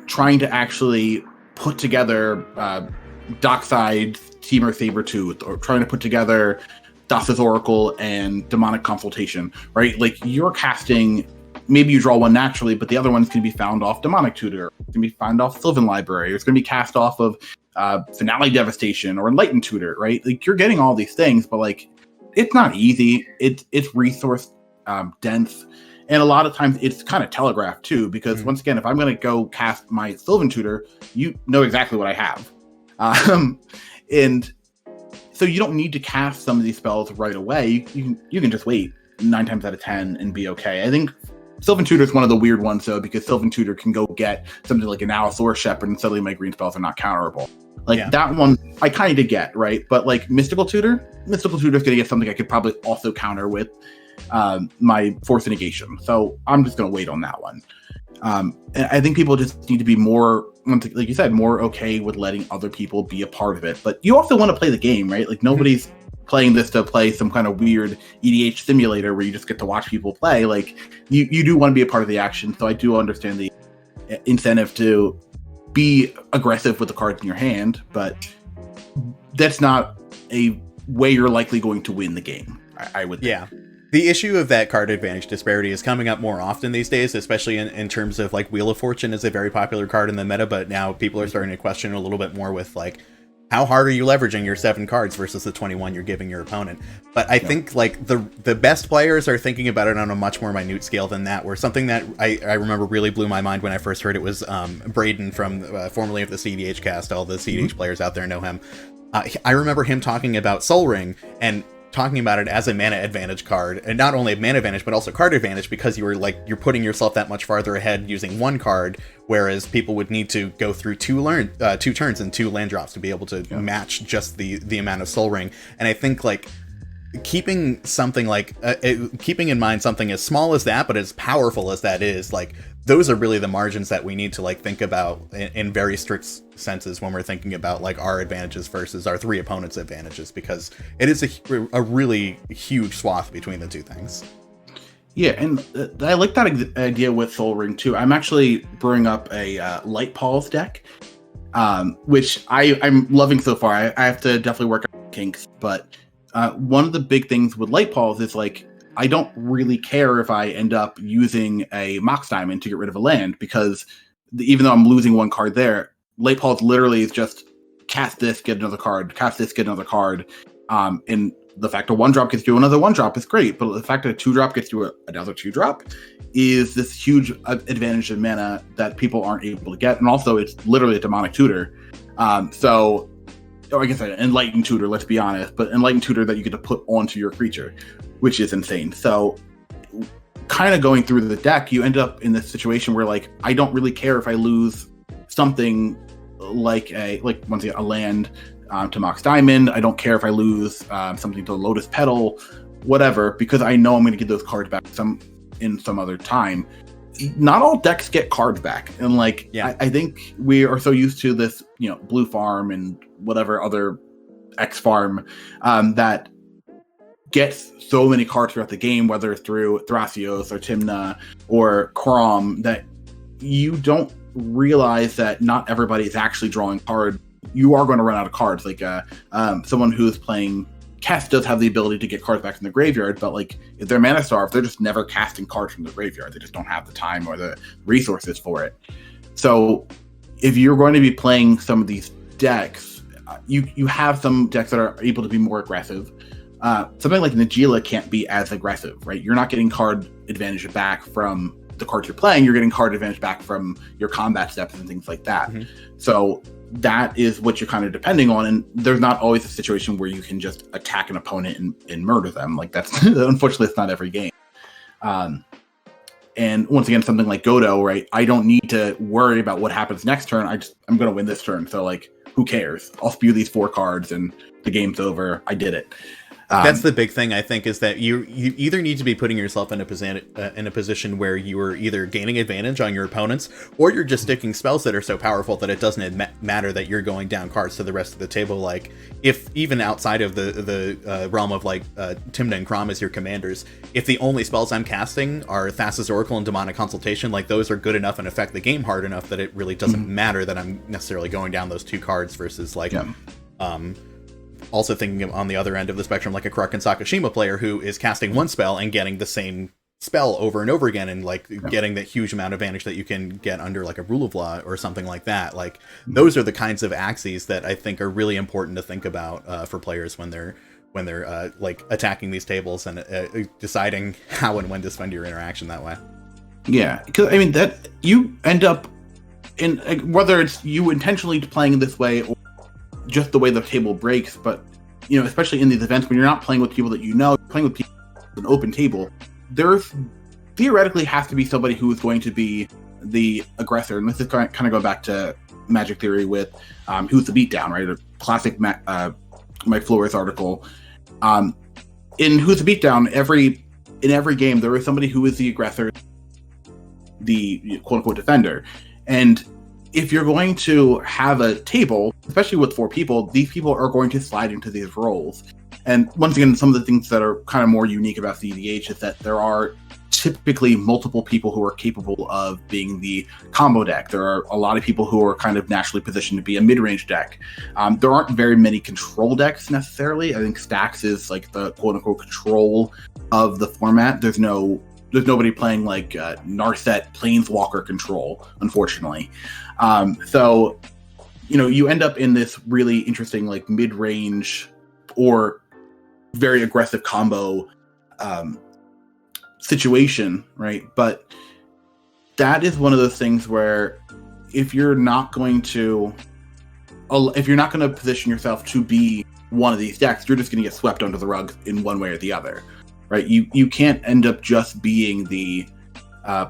trying to actually put together Dockside Temur Sabertooth, or trying to put together Thassa's Oracle and Demonic Consultation, right? Like, you're casting, maybe you draw one naturally, but the other one's going to be found off Demonic Tutor, it's going to be found off Sylvan Library, or it's going to be cast off of Finale Devastation or Enlightened Tutor, right? Like, you're getting all these things, but like, it's not easy. It's resource dense, and a lot of times it's kind of telegraphed too, because once again, if I'm going to go cast my Sylvan Tutor, you know exactly what I have, and so you don't need to cast some of these spells right away. You can just wait 9 times out of 10 and be okay. I think Sylvan Tutor is one of the weird ones, though, because Sylvan Tutor can go get something like an Allosaur Shepherd, and suddenly my green spells are not counterable. That one, I kind of get, right? But like Mystical Tutor is going to get something I could probably also counter with my Force Negation. So I'm just going to wait on that one. And I think people just need to be more, like you said, more okay with letting other people be a part of it. But you also want to play the game, right? Like nobody's playing this to play some kind of weird EDH simulator where you just get to watch people play. Like you do want to be a part of the action. So I do understand the incentive to be aggressive with the cards in your hand, but that's not a way you're likely going to win the game, I would think. Yeah. The issue of that card advantage disparity is coming up more often these days, especially in terms of like Wheel of Fortune is a very popular card in the meta, but now people are starting to question a little bit more with like, how hard are you leveraging your 7 cards versus the 21 you're giving your opponent? But I think like the best players are thinking about it on a much more minute scale than that, where something that I remember really blew my mind when I first heard it was Braden from formerly of the cEDH cast. All the cEDH players out there know him. I remember him talking about Soul Ring and talking about it as a mana advantage card, and not only a mana advantage but also card advantage, because you're putting yourself that much farther ahead using 1 card, whereas people would need to go through 2 turns and 2 land drops to be able to match just the amount of Soul Ring. And I think like keeping something like keeping in mind something as small as that but as powerful as that is, like those are really the margins that we need to like think about in very strict senses when we're thinking about like our advantages versus our 3 opponents' advantages, because it is a really huge swath between the 2 things. Yeah, and I like that idea with Soul Ring too. I'm actually brewing up a Light Paws deck, which I'm loving so far. I have to definitely work on kinks, but one of the big things with Light Paws is like, I don't really care if I end up using a Mox Diamond to get rid of a land, because even though I'm losing 1 card there, Light Paws literally is just cast this, get another card, cast this, get another card. And the fact a 1-drop gets you another 1-drop is great, but the fact that a 2-drop gets you another 2-drop is this huge advantage in mana that people aren't able to get. And also, it's literally a demonic tutor. Or I guess an Enlightened Tutor, let's be honest, but Enlightened Tutor that you get to put onto your creature, which is insane. So kind of going through the deck, you end up in this situation where like, I don't really care if I lose something like once again, a land to Mox Diamond. I don't care if I lose something to Lotus Petal, whatever, because I know I'm going to get those cards back in some other time. Not all decks get cards back, and like I think we are so used to this, blue farm and whatever other X farm that gets so many cards throughout the game, whether through Thrasios or Tymna or Crom, that you don't realize that not everybody is actually drawing cards. You are going to run out of cards. Like someone who's playing Kess does have the ability to get cards back from the graveyard, but like if they're mana starved, they're just never casting cards from the graveyard. They just don't have the time or the resources for it. So if you're going to be playing some of these decks, you have some decks that are able to be more aggressive. Something like Najeela can't be as aggressive, right? You're not getting card advantage back from the cards you're playing. You're getting card advantage back from your combat steps and things like that. So that is what you're kind of depending on, and there's not always a situation where you can just attack an opponent and murder them. Like that's unfortunately it's not every game. And once again, something like Godo, right? I don't need to worry about what happens next turn. I'm going to win this turn, so like who cares? I'll spew these 4 cards and the game's over. I did it. That's the big thing, I think, is that you either need to be putting yourself in a position where you are either gaining advantage on your opponents, or you're just sticking spells that are so powerful that it doesn't matter that you're going down cards to the rest of the table. Like, if even outside of the realm of like Tymna and Crom as your commanders, if the only spells I'm casting are Thassa's Oracle and Demonic Consultation, like those are good enough and affect the game hard enough that it really doesn't matter that I'm necessarily going down those 2 cards versus like also thinking on the other end of the spectrum, like a Kraken Sakashima player who is casting 1 spell and getting the same spell over and over again, and like getting that huge amount of advantage that you can get under like a Rule of Law or something like that. Like those are the kinds of axes that I think are really important to think about for players when they're like attacking these tables and deciding how and when to spend your interaction that way. Yeah, because I mean that you end up in whether it's you intentionally playing this way or just the way the table breaks, but especially in these events when you're not playing with people that playing with people at an open table, there's theoretically has to be somebody who is going to be the aggressor. And this is kind of go back to Magic Theory with Who's the Beatdown, right? A classic Mike Flores article. In Who's the Beatdown, in every game, there is somebody who is the aggressor, the quote-unquote defender. And if you're going to have a table, especially with 4 people, these people are going to slide into these roles. And once again, some of the things that are kind of more unique about cEDH is that there are typically multiple people who are capable of being the combo deck. There are a lot of people who are kind of naturally positioned to be a mid-range deck. There aren't very many control decks necessarily. I think Stacks is like the quote-unquote control of the format. There's nobody playing like Narset Planeswalker control, unfortunately. So, you end up in this really interesting like mid-range or very aggressive combo situation, right? But that is one of those things where if you're not going to position yourself to be one of these decks, you're just going to get swept under the rug in one way or the other, right? You can't end up just being the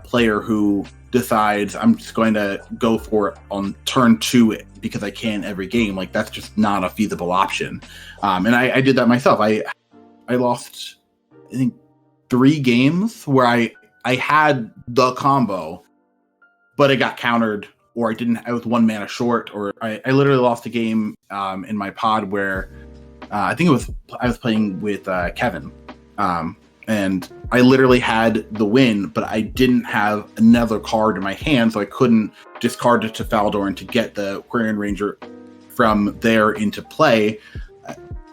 player who decides I'm just going to go for it on turn 2 because I can every game. Like, that's just not a feasible option. And I did that myself. I lost, I think, 3 games where I had the combo, but it got countered, or I was 1 mana short, or I literally lost a game in my pod where I was playing with Kevin, and I literally had the win, but I didn't have another card in my hand, so I couldn't discard it to Faldorn to get the Quarian Ranger from there into play.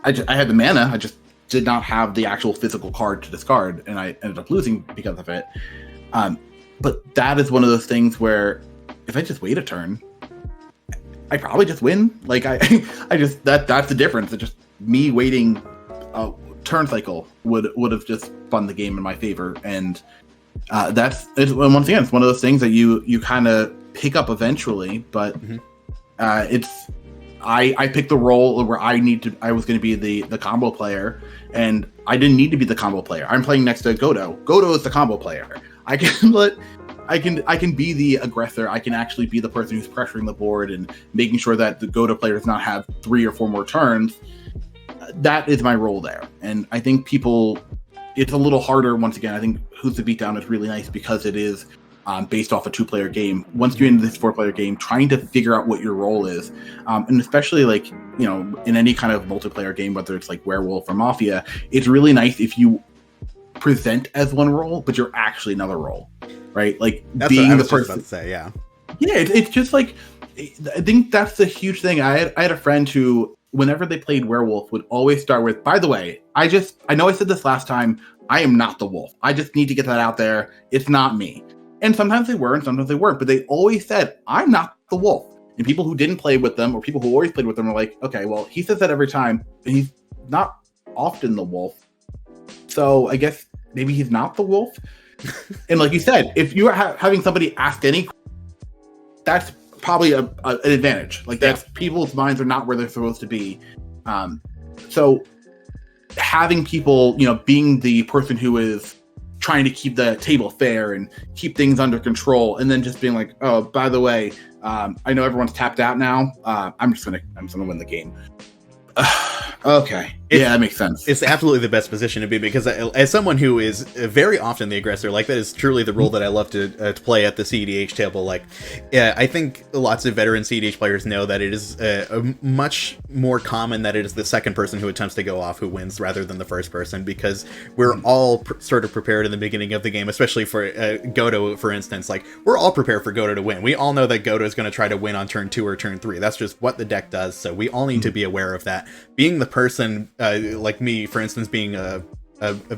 I had the mana, I just did not have the actual physical card to discard, and I ended up losing because of it. But that is one of those things where if I just wait a turn, I probably just win. Like that's the difference. It's just me waiting a turn cycle would have just spun the game in my favor. And once again, it's one of those things that you kind of pick up eventually, but I picked the role where I was going to be the combo player, and I didn't need to be the combo player. I'm playing next to Godo. Godo is the combo player. I can be the aggressor. I can actually be the person who's pressuring the board and making sure that the Godo player does not have 3 or 4 more turns. That is my role there. And I think it's a little harder. Once again, I think Who's the Beatdown is really nice because it is based off a 2-player game. Once you're into this 4-player game, trying to figure out what your role is, and especially like in any kind of multiplayer game, whether it's like Werewolf or Mafia, it's really nice if you present as one role, but you're actually another role, right? Like that's being what I the was person. just about to say, yeah. It's just like, I think that's the huge thing. I had a friend who, whenever they played Werewolf, would always start with, by the way, I know I said this last time, I am not the wolf. I just need to get that out there. It's not me. And sometimes they were and sometimes they weren't, but they always said, I'm not the wolf. And people who didn't play with them, or people who always played with them, are like, okay, well, he says that every time, and he's not often the wolf. So I guess maybe he's not the wolf. And like you said, if you are having somebody ask any, that's probably an advantage. Like that's people's minds are not where they're supposed to be. So having people, being the person who is trying to keep the table fair and keep things under control, and then just being like, oh, by the way, I know everyone's tapped out now. I'm just gonna win the game. Okay. Yeah, that makes sense. It's absolutely the best position to be, because as someone who is very often the aggressor, like that is truly the role that I love to play at the cEDH table. Like, yeah, I think lots of veteran cEDH players know that it is much more common that it is the second person who attempts to go off who wins rather than the first person, because we're all sort of prepared in the beginning of the game, especially for Godo, for instance. Like, we're all prepared for Godo to win. We all know that Godo is going to try to win on turn 2 or turn 3. That's just what the deck does, so we all need to be aware of that. Being the person, like me, for instance, being a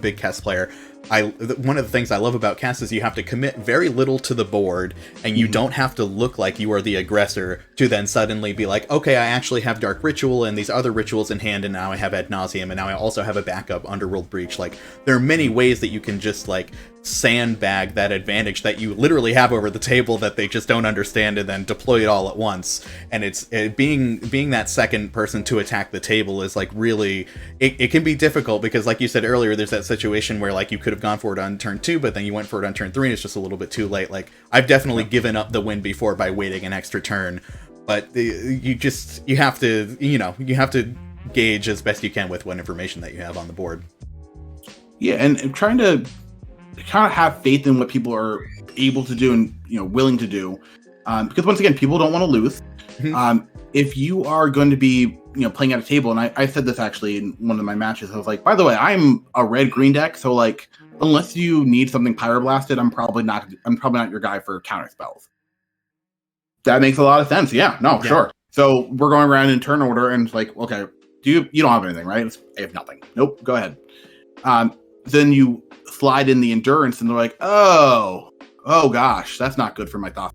big Kess player, one of the things I love about cast is you have to commit very little to the board, and you don't have to look like you are the aggressor to then suddenly be like, okay, I actually have Dark Ritual and these other rituals in hand, and now I have Ad Nauseam, and now I also have a backup Underworld Breach. Like, there are many ways that you can just, like, sandbag that advantage that you literally have over the table that they just don't understand, and then deploy it all at once. And being that second person to attack the table is, like, really, it can be difficult, because like you said earlier, there's that situation where, like, you could have gone for it on turn 2, but then you went for it on turn 3 and it's just a little bit too late. Like, I've definitely given up the win before by waiting an extra turn, but you have to gauge as best you can with what information that you have on the board. Yeah, and trying to kind of have faith in what people are able to do and, you know, willing to do, because once again, people don't want to lose. If you are going to be, you know, playing at a table, and I said this actually in one of my matches, I was like, by the way, I'm a red-green deck, so, like, unless you need something pyroblasted, I'm probably not your guy for counter spells. That makes a lot of sense. Yeah, sure. So we're going around in turn order, and it's like, okay, you don't have anything, right? I have nothing. Nope, go ahead. Then you slide in the endurance, and they're like, oh gosh, that's not good for my thought.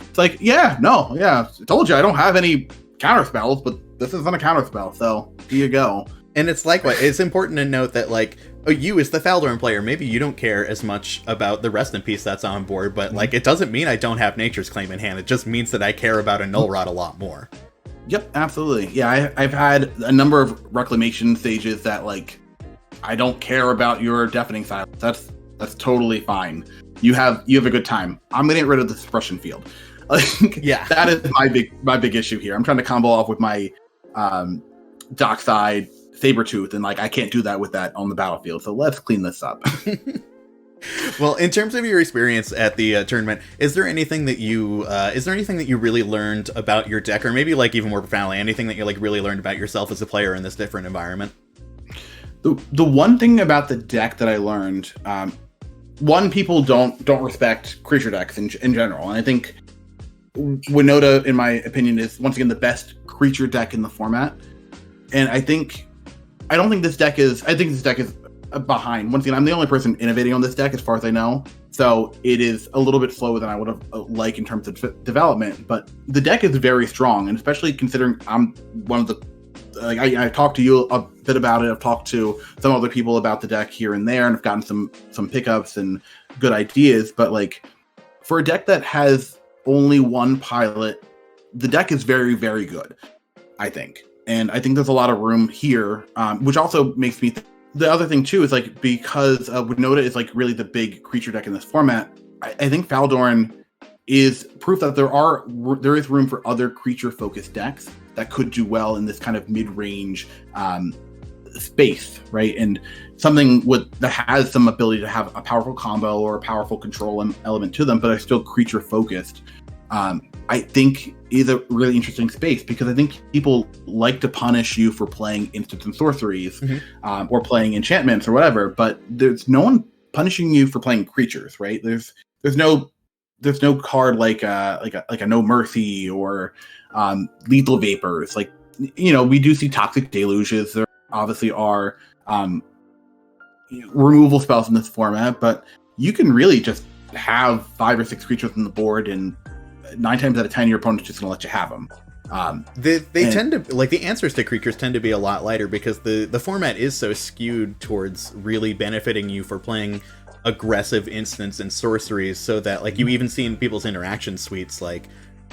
It's like, I told you I don't have any counter spells, but this isn't a counter spell, so here you go. And it's like, it's important to note that, like, you as the Faldorn player, maybe you don't care as much about the Rest in Peace that's on board, but like, it doesn't mean I don't have Nature's Claim in hand. It just means that I care about a Null Rod a lot more. Yep, absolutely. Yeah, I've had a number of reclamation stages that, like, I don't care about your Deafening Silence. That's totally fine. You have a good time. I'm gonna get rid of the suppression field. Yeah, that is my big issue here. I'm trying to combo off with my Dockside Sabretooth, and, like, I can't do that with that on the battlefield. So let's clean this up. Well, in terms of your experience at the tournament, is there anything that you really learned about your deck, or maybe, like, even more profoundly, anything that you, like, really learned about yourself as a player in this different environment? The one thing about the deck that I learned, people don't respect creature decks in general, and I think Winota, in my opinion, is once again the best creature deck in the format. And I think this deck is behind. Once again, I'm the only person innovating on this deck as far as I know, so it is a little bit slower than I would have liked in terms of development. But the deck is very strong, and especially considering I'm one of the, like, I talked to you a bit about it. I've talked to some other people about the deck here and there, and I've gotten some pickups and good ideas. But, like, for a deck that has only one pilot, the deck is very, very good, I think. And I think there's a lot of room here, which also makes me the other thing too is, like, because Winota is, like, really the big creature deck in this format, I think Faldorn is proof that there is room for other creature focused decks that could do well in this kind of mid-range space, right? And something that has some ability to have a powerful combo or a powerful control element to them, but are still creature focused, I think is a really interesting space, because I think people like to punish you for playing instants and sorceries, or playing enchantments or whatever, but there's no one punishing you for playing creatures, right? There's no card like a No Mercy or Lethal Vapors. Like, you know, we do see Toxic Deluges. There obviously are removal spells in this format, but you can really just have 5 or 6 creatures on the board, and 9 times out of 10 your opponent's just going to let you have them. They tend to, like, the answers to creatures tend to be a lot lighter, because the format is so skewed towards really benefiting you for playing aggressive instants and sorceries, so that, like, you even see in people's interaction suites, like,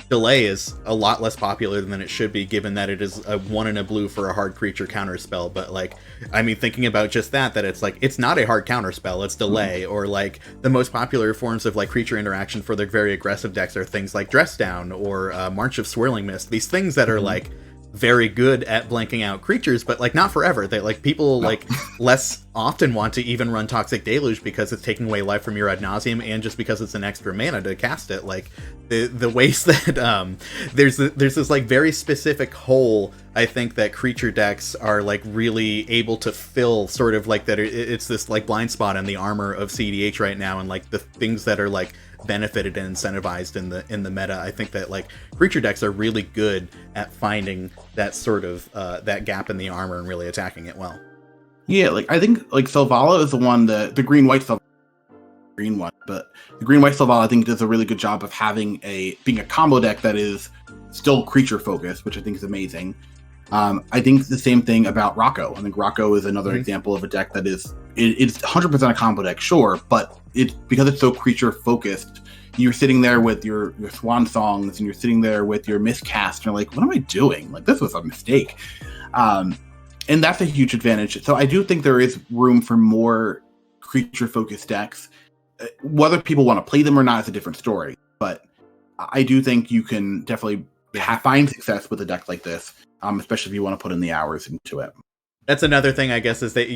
Delay is a lot less popular than it should be, given that it is a 1 and a blue for a hard creature counter spell. But, like, I mean, thinking about just that it's like, it's not a hard counter spell, it's Delay. Or, like, the most popular forms of, like, creature interaction for their very aggressive decks are things like Dress Down or March of Swirling Mist. These things that are, like, very good at blanking out creatures, but, like, not forever. They, like, people like less often want to even run Toxic Deluge because it's taking away life from your Ad Nauseam, and just because it's an extra mana to cast it. Like, the ways that there's this, like, very specific hole, I think, that creature decks are, like, really able to fill, sort of like that. It's this, like, blind spot in the armor of cEDH right now, and, like, the things that are, like, benefited and incentivized in the meta. I think that, like, creature decks are really good at finding that sort of that gap in the armor and really attacking it well. Yeah, like I think like Selvala is the one, the green-white Selvala, green one, but the green-white Selvala I think does a really good job of being a combo deck that is still creature focused, which I think is amazing. I think the same thing about Rocco. I think Rocco is another example of a deck that it's 100% a combo deck, sure, but it's because it's so creature focused. You're sitting there with your swan songs and you're sitting there with your miscast and you're like, what am I doing? Like, this was a mistake. And that's a huge advantage. So I do think there is room for more creature focused decks. Whether people want to play them or not is a different story. But I do think you can definitely find success with a deck like this, especially if you want to put in the hours into it. That's another thing, I guess, is that,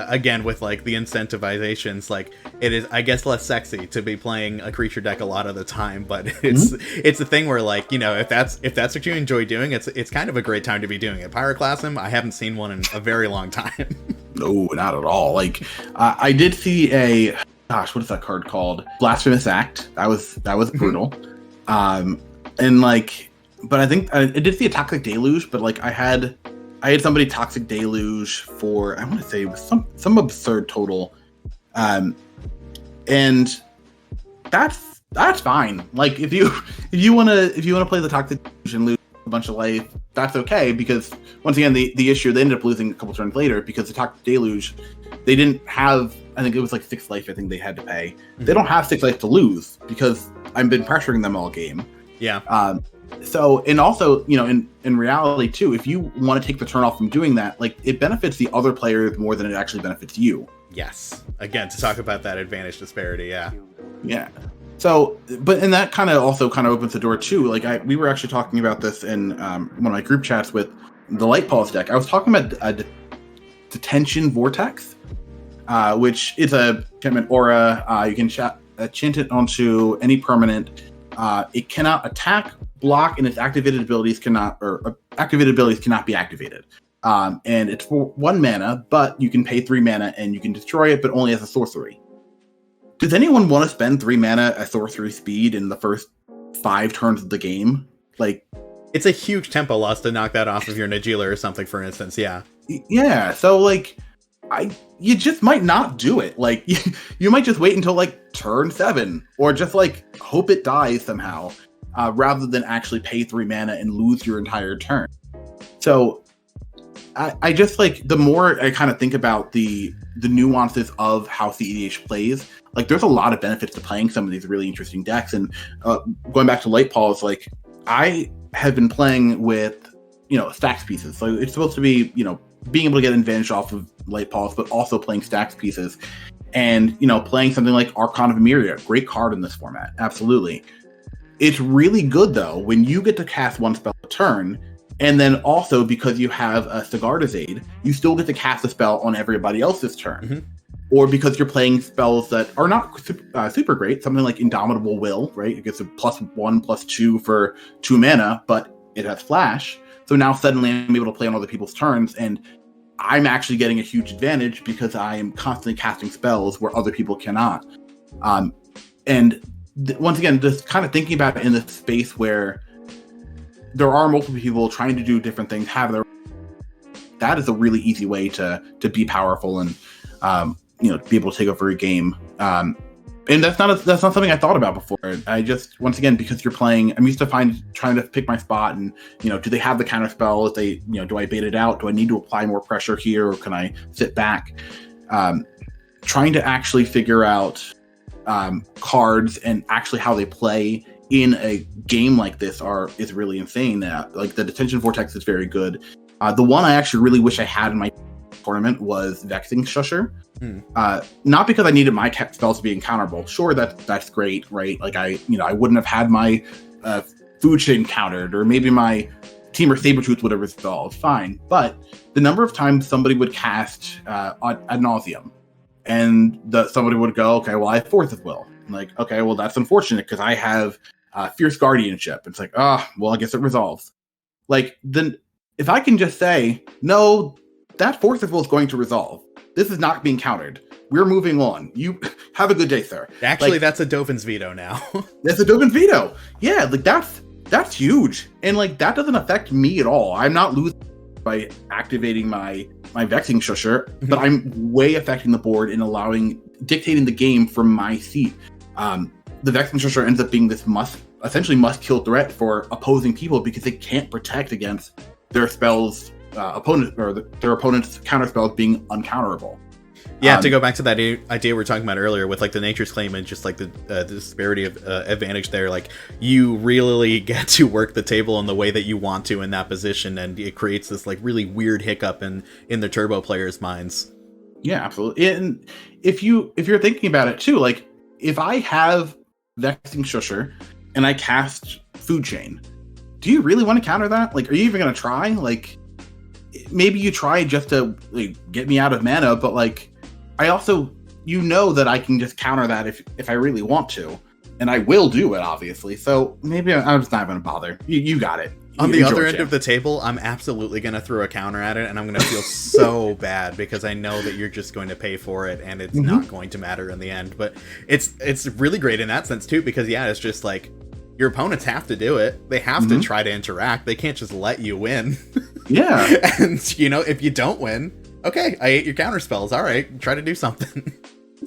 again, with, like, the incentivizations, like, it is, I guess, less sexy to be playing a creature deck a lot of the time, but it's a thing where, like, you know, if that's what you enjoy doing, it's kind of a great time to be doing it. Pyroclasm, I haven't seen one in a very long time. No, not at all. Like, I did see what is that card called? Blasphemous Act. That was brutal. And, like, but I think I did see a Toxic Deluge, but, like, I had somebody Toxic Deluge for, I want to say it was some absurd total. And that's fine. Like if you want to play the Toxic Deluge and lose a bunch of life, that's okay, because once again the issue, they ended up losing a couple turns later because the Toxic Deluge, they didn't have, I think it was like 6 life I think they had to pay. They don't have 6 life to lose because I've been pressuring them all game. Yeah. So, and also, you know, in reality too, if you want to take the turn off from doing that, like it benefits the other players more than it actually benefits you. Yes. Again, to talk about that advantage disparity. Yeah. Yeah. So, and that kind of opens the door too. Like we were actually talking about this in one of my group chats with the Light Pulse deck. I was talking about Detention Vortex, which is a enchantment aura. You can chant it onto any permanent. It cannot attack, block, and its activated abilities cannot be activated. And it's for 1 mana, but you can pay 3 mana and you can destroy it, but only as a sorcery. Does anyone want to spend 3 mana at sorcery speed in the first 5 turns of the game? Like, it's a huge tempo loss to knock that off of your Najeela or something, for instance. Yeah. Yeah. So like, you just might not do it. Like you might just wait until like turn 7 or just like hope it dies somehow, rather than actually pay 3 mana and lose your entire turn. So I just like, the more I kind of think about the nuances of how cEDH plays, like there's a lot of benefits to playing some of these really interesting decks. And going back to Light Pulse, like I have been playing with, you know, stacks pieces. So it's supposed to be, you know, being able to get advantage off of Light Pulse, but also playing stacks pieces. And, you know, playing something like Archon of Emeria, great card in this format, absolutely. It's really good, though, when you get to cast 1 spell a turn, and then also because you have a Sigarda's Aid, you still get to cast a spell on everybody else's turn. Mm-hmm. Or because you're playing spells that are not super great, something like Indomitable Will, right? It gets a +1/+2 for 2 mana, but it has Flash. So now suddenly I'm able to play on other people's turns, and I'm actually getting a huge advantage because I am constantly casting spells where other people cannot. Once again, just kind of thinking about it in this space where there are multiple people trying to do different things, that is a really easy way to be powerful and you know, be able to take over a game. And that's not something I thought about before. I just, once again, because you're playing, I'm used to trying to pick my spot and, you know, do they have the counter spell? If they, you know, do I bait it out? Do I need to apply more pressure here, or can I sit back? Trying to actually figure out cards and actually how they play in a game like this is really insane. Like the Detention Vortex is very good. The one I actually really wish I had in my tournament was Vexing Shusher. Not because I needed my spells to be encounterable. Sure, that's great, right? Like I wouldn't have had my food chain countered, or maybe my Teamer Sabretooth would have resolved. Fine, but the number of times somebody would cast ad nauseum, and somebody would go, okay, well I have Force of Will. I'm like, okay, well that's unfortunate because I have Fierce Guardianship. It's like, well I guess it resolves. Like then if I can just say, no, that Force of Will is going to resolve. This is not being countered. We're moving on. You have a good day, sir. Actually, like, that's a Dovin's veto now. That's a Dovin's veto. Yeah, like that's huge. And like that doesn't affect me at all. I'm not losing by activating my my Vexing Shusher, but I'm way affecting the board in dictating the game from my seat. The Vexing Shusher ends up being this essentially must kill threat for opposing people because they can't protect against their spells, their opponent's counter spells being uncounterable. Yeah, to go back to that idea we were talking about earlier with like the Nature's Claim and just like the disparity of advantage there, like you really get to work the table in the way that you want to in that position, and it creates this like really weird hiccup in the turbo players' minds. Yeah, absolutely. And if you're thinking about it too, like if I have Vexing Shusher and I cast Food Chain, do you really want to counter that? Like, are you even going to try? Like, maybe you try just to like, get me out of mana, but like, I also, that I can just counter that if I really want to, and I will do it, obviously. So maybe I'm just not going to bother. You got it. On the other end of the table, I'm absolutely going to throw a counter at it, and I'm going to feel so bad because I know that you're just going to pay for it, and it's not going to matter in the end. But it's really great in that sense, too, because, yeah, it's just like, your opponents have to do it. They have to try to interact. They can't just let you win. Yeah. And, if you don't win, okay, I ate your counter spells. All right, try to do something.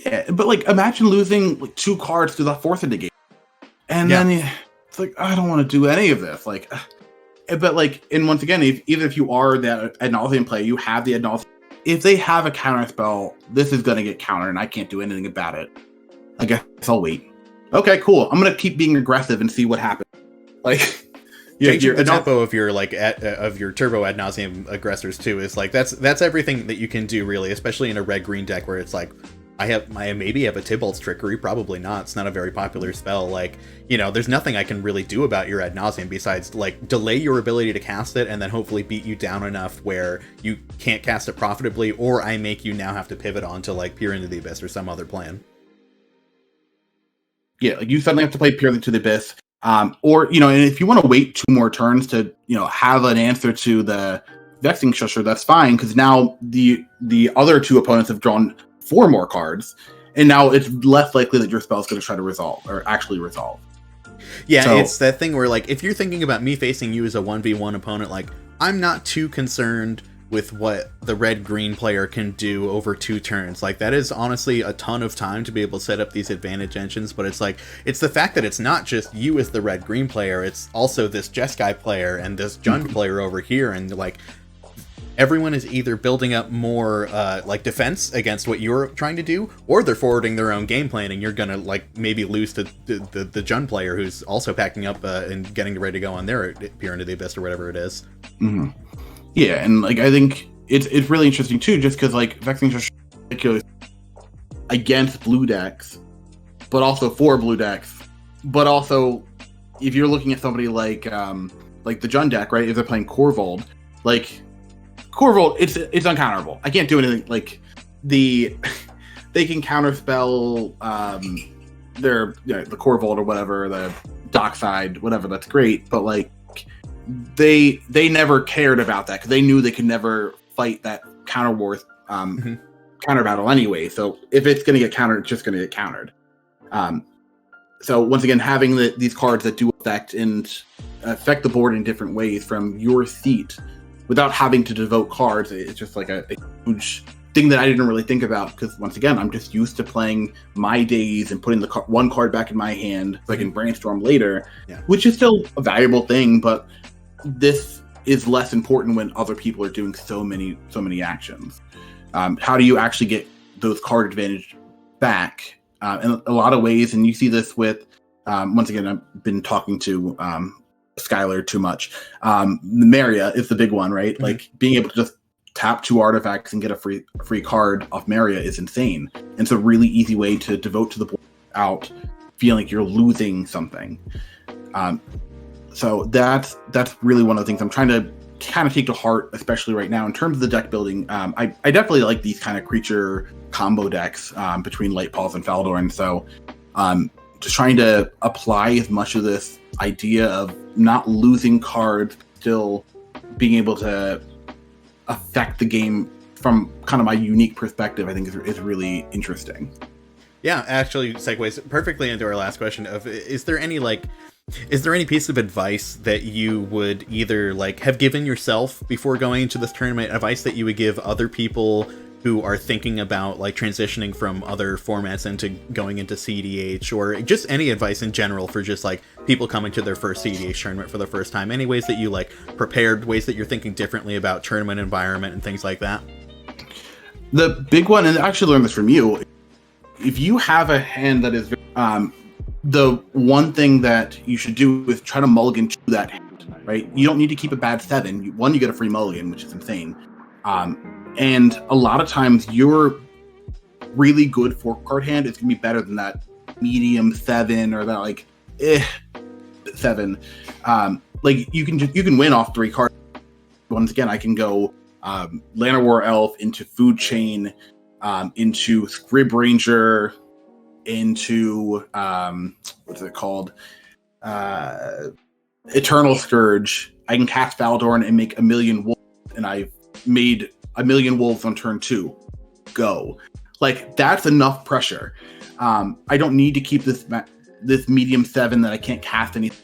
Yeah, but like, imagine losing like 2 cards to the fourth of the game, and then it's like, I don't want to do any of this. Like, but like, and once again, even if you are that ad nauseam player, you have the ad nauseam. If they have a counter spell, this is going to get countered, and I can't do anything about it. I guess I'll wait. Okay, cool. I'm going to keep being aggressive and see what happens. Like. Changing the tempo of your of your turbo ad nauseam aggressors too is like that's everything that you can do really, especially in a red green deck where it's like I maybe have a Tybalt's Trickery, probably not. It's not a very popular spell. Like, there's nothing I can really do about your ad nauseam besides like delay your ability to cast it and then hopefully beat you down enough where you can't cast it profitably, or I make you now have to pivot on to like Peer into the Abyss or some other plan. Yeah, like you suddenly have to play Peer into the Abyss. Or, and if you want to wait 2 more turns to, have an answer to the Vexing Shusher, that's fine, because now the other 2 opponents have drawn 4 more cards, and now it's less likely that your spell is going to try to resolve, or actually resolve. Yeah, so, it's that thing where, like, if you're thinking about me facing you as a 1v1 opponent, like, I'm not too concerned with what the red-green player can do over 2 turns. Like, that is honestly a ton of time to be able to set up these advantage engines, but it's like, it's the fact that it's not just you as the red-green player, it's also this Jeskai player and this Jund player over here, and like, everyone is either building up more like defense against what you're trying to do, or they're forwarding their own game plan, and you're gonna like maybe lose to the Jund player who's also packing up and getting ready to go on their Peer into the Abyss or whatever it is. Mm-hmm. Yeah, and like I think it's really interesting too, just because like Vexing Shusher particularly against blue decks, but also for blue decks, but also if you're looking at somebody like the Jund deck, right? If they're playing Korvold, like Korvold, it's uncounterable. I can't do anything. Like they can counterspell their the Korvold or whatever, the Dockside, whatever. That's great, but like. They never cared about that because they knew they could never fight that counter war counter battle anyway. So if it's going to get countered, it's just going to get countered. So once again, having these cards that do affect the board in different ways from your seat without having to devote cards, it's just like a huge thing that I didn't really think about because once again, I'm just used to playing my days and putting the one card back in my hand so I can brainstorm later, which is still a valuable thing, but this is less important when other people are doing so many actions. How do you actually get those card advantage back in a lot of ways? And you see this with, once again, I've been talking to Skylar too much. Maria is the big one, right? Mm-hmm. Like being able to just tap 2 artifacts and get a free card off Maria is insane. And it's a really easy way to devote to the board without feeling like you're losing something. So that's really one of the things I'm trying to kind of take to heart, especially right now in terms of the deck building. I definitely like these kind of creature combo decks between Light Pulse and Faldorn. So just trying to apply as much of this idea of not losing cards, still being able to affect the game from kind of my unique perspective, I think is really interesting. Yeah, actually segues perfectly into our last question of, is there any like Is there any piece of advice that you would either like have given yourself before going into this tournament, advice that you would give other people who are thinking about like transitioning from other formats into going into cEDH, or just any advice in general for just like people coming to their first cEDH tournament for the first time? Any ways that you like prepared, ways that you're thinking differently about tournament environment and things like that? The big one, and I actually learned this from you, if you have a hand that is the one thing that you should do is try to mulligan to that hand, right? You don't need to keep a bad 7. You get a free mulligan, which is insane. And a lot of times your really good 4-card hand is going to be better than that medium 7 or that like 7. Like you can win off 3 cards. Once again, I can go Llanowar Elf into Food Chain, into Scrib Ranger, into what's it called? Eternal Scourge. I can cast Valdorn and make 1,000,000 wolves, and I've made 1,000,000 wolves on turn 2. Go. Like, that's enough pressure. I don't need to keep this medium 7 that I can't cast anything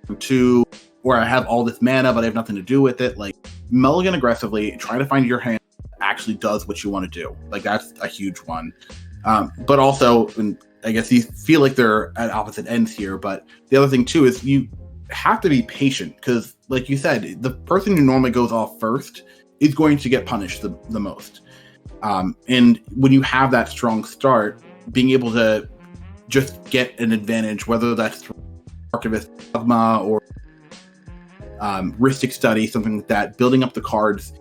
on 2, or I have all this mana but I have nothing to do with it. Like, mulligan aggressively, try to find your hand that actually does what you want to do. Like, that's a huge one. But also, and I guess you feel like they're at opposite ends here, but the other thing too is you have to be patient, because like you said, the person who normally goes off first is going to get punished the most. And when you have that strong start, being able to just get an advantage, whether that's Archivist Dogma or Rhystic Study, something like that, building up the cards,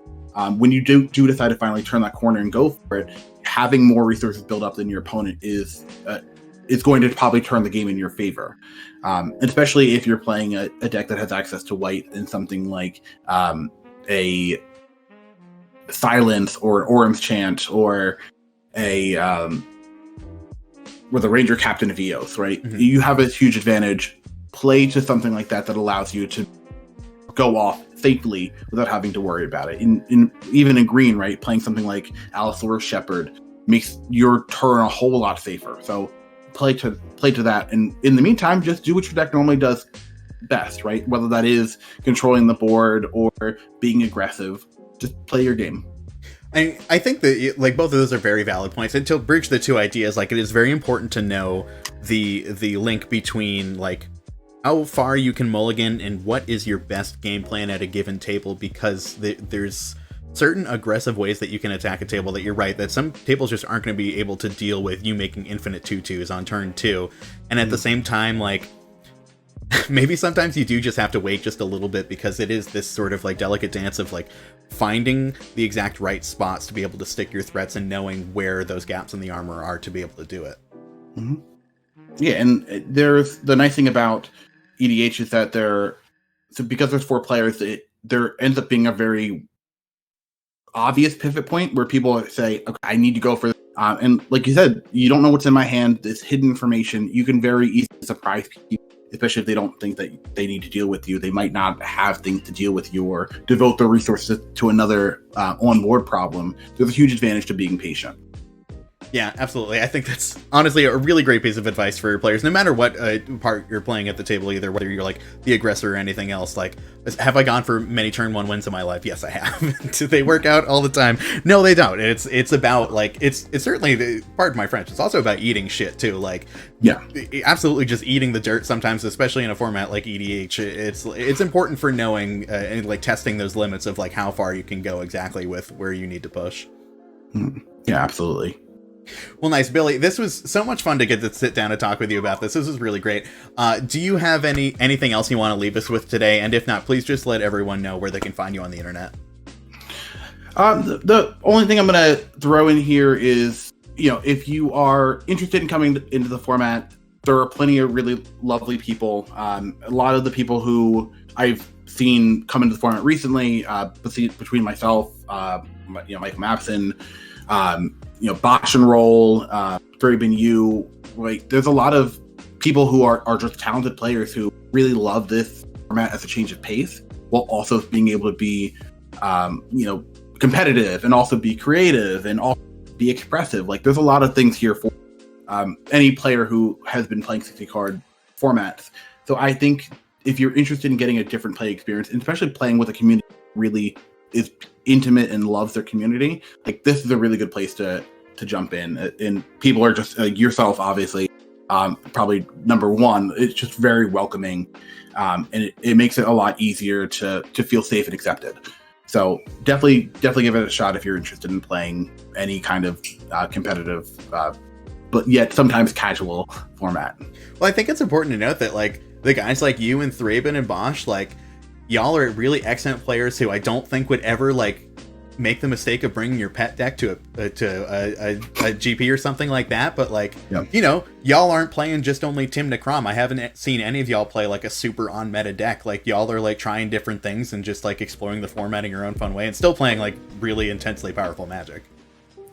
when you do decide to finally turn that corner and go for it, having more resources built up than your opponent is going to probably turn the game in your favor. Especially if you're playing a deck that has access to white and something like a Silence or Orm's Chant or the Ranger Captain of Eos, right? Mm-hmm. You have a huge advantage. Play to something like that allows you to go off safely without having to worry about it. Even in green, right? Playing something like Allosaurus Shepherd makes your turn a whole lot safer. So play to that, and in the meantime, just do what your deck normally does best, right? Whether that is controlling the board or being aggressive, just play your game. I think that like both of those are very valid points. And to bridge the two ideas, like it is very important to know the link between like how far you can mulligan and what is your best game plan at a given table, because there's certain aggressive ways that you can attack a table that you're right that some tables just aren't going to be able to deal with you making infinite 2/2s on turn 2. And at the same time, like maybe sometimes you do just have to wait just a little bit, because it is this sort of like delicate dance of like finding the exact right spots to be able to stick your threats and knowing where those gaps in the armor are to be able to do it. Mm-hmm. Yeah, and there's the nice thing about EDH is that because there's 4 players, there ends up being a very obvious pivot point where people say, okay, I need to go for this. And like you said, you don't know what's in my hand. This hidden information, you can very easily surprise people, especially if they don't think that they need to deal with you. They might not have things to deal with you or devote their resources to another on-board problem. There's a huge advantage to being patient. Yeah, absolutely. I think that's honestly a really great piece of advice for your players, no matter what part you're playing at the table, either whether you're like the aggressor or anything else. Like, have I gone for many turn 1 wins in my life? Yes, I have. Do they work out all the time? No, they don't. It's about like it's certainly, pardon my French, it's also about eating shit too. Like, yeah, absolutely, just eating the dirt sometimes, especially in a format like EDH. It's important for knowing and like testing those limits of like how far you can go exactly with where you need to push. Yeah, absolutely. Well, nice, Billy. This was so much fun to get to sit down and talk with you about this. This was really great. Do you have anything else you want to leave us with today? And if not, please just let everyone know where they can find you on the internet. The only thing I'm going to throw in here is, if you are interested in coming into the format, there are plenty of really lovely people. A lot of the people who I've seen come into the format recently, between myself, Mike Mapson, Bosh and Roll, Been you, like there's a lot of people who are just talented players who really love this format as a change of pace, while also being able to be, competitive and also be creative and also be expressive. Like there's a lot of things here for any player who has been playing 60 card formats So I think if you're interested in getting a different play experience, and especially playing with a community that really is intimate and loves their community, like this is a really good place to jump in. And people are just yourself, obviously, probably number one. It's just very welcoming, and it makes it a lot easier to feel safe and accepted. So definitely give it a shot if you're interested in playing any kind of competitive, but yet sometimes casual format. Well, I think it's important to note that like the guys like you and Thraben and Bosch, like y'all are really excellent players who I don't think would ever like make the mistake of bringing your pet deck to a GP or something like that. But like, you know, y'all aren't playing just only Tim Necrom. I haven't seen any of y'all play like a super on meta deck. Like y'all are like trying different things and just like exploring the format in your own fun way and still playing like really intensely powerful Magic.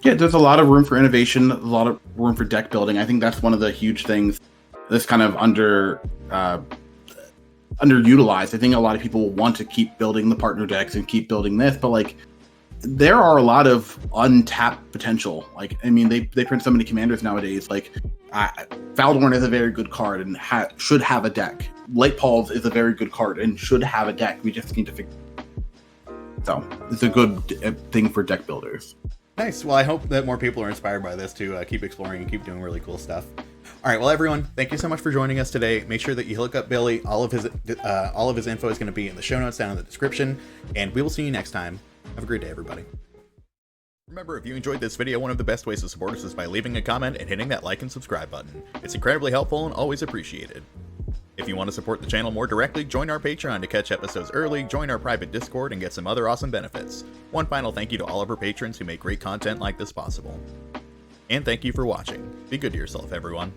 Yeah, there's a lot of room for innovation, a lot of room for deck building. I think that's one of the huge things that's kind of underutilized. I think a lot of people want to keep building the partner decks and keep building this, but like there are a lot of untapped potential. Like, I mean, they print so many commanders nowadays. Like, Faldorn is a very good card and should have a deck. Light Pauls is a very good card and should have a deck. We just need to figure. So it's a good thing for deck builders. Nice. Well, I hope that more people are inspired by this to keep exploring and keep doing really cool stuff. All right. Well, everyone, thank you so much for joining us today. Make sure that you look up Billy. All of his info is going to be in the show notes down in the description, and we will see you next time. Have a great day, everybody. Remember, if you enjoyed this video, one of the best ways to support us is by leaving a comment and hitting that like and subscribe button. It's incredibly helpful and always appreciated. If you want to support the channel more directly, join our Patreon to catch episodes early, join our private Discord, and get some other awesome benefits. One final thank you to all of our patrons who make great content like this possible. And thank you for watching. Be good to yourself, everyone.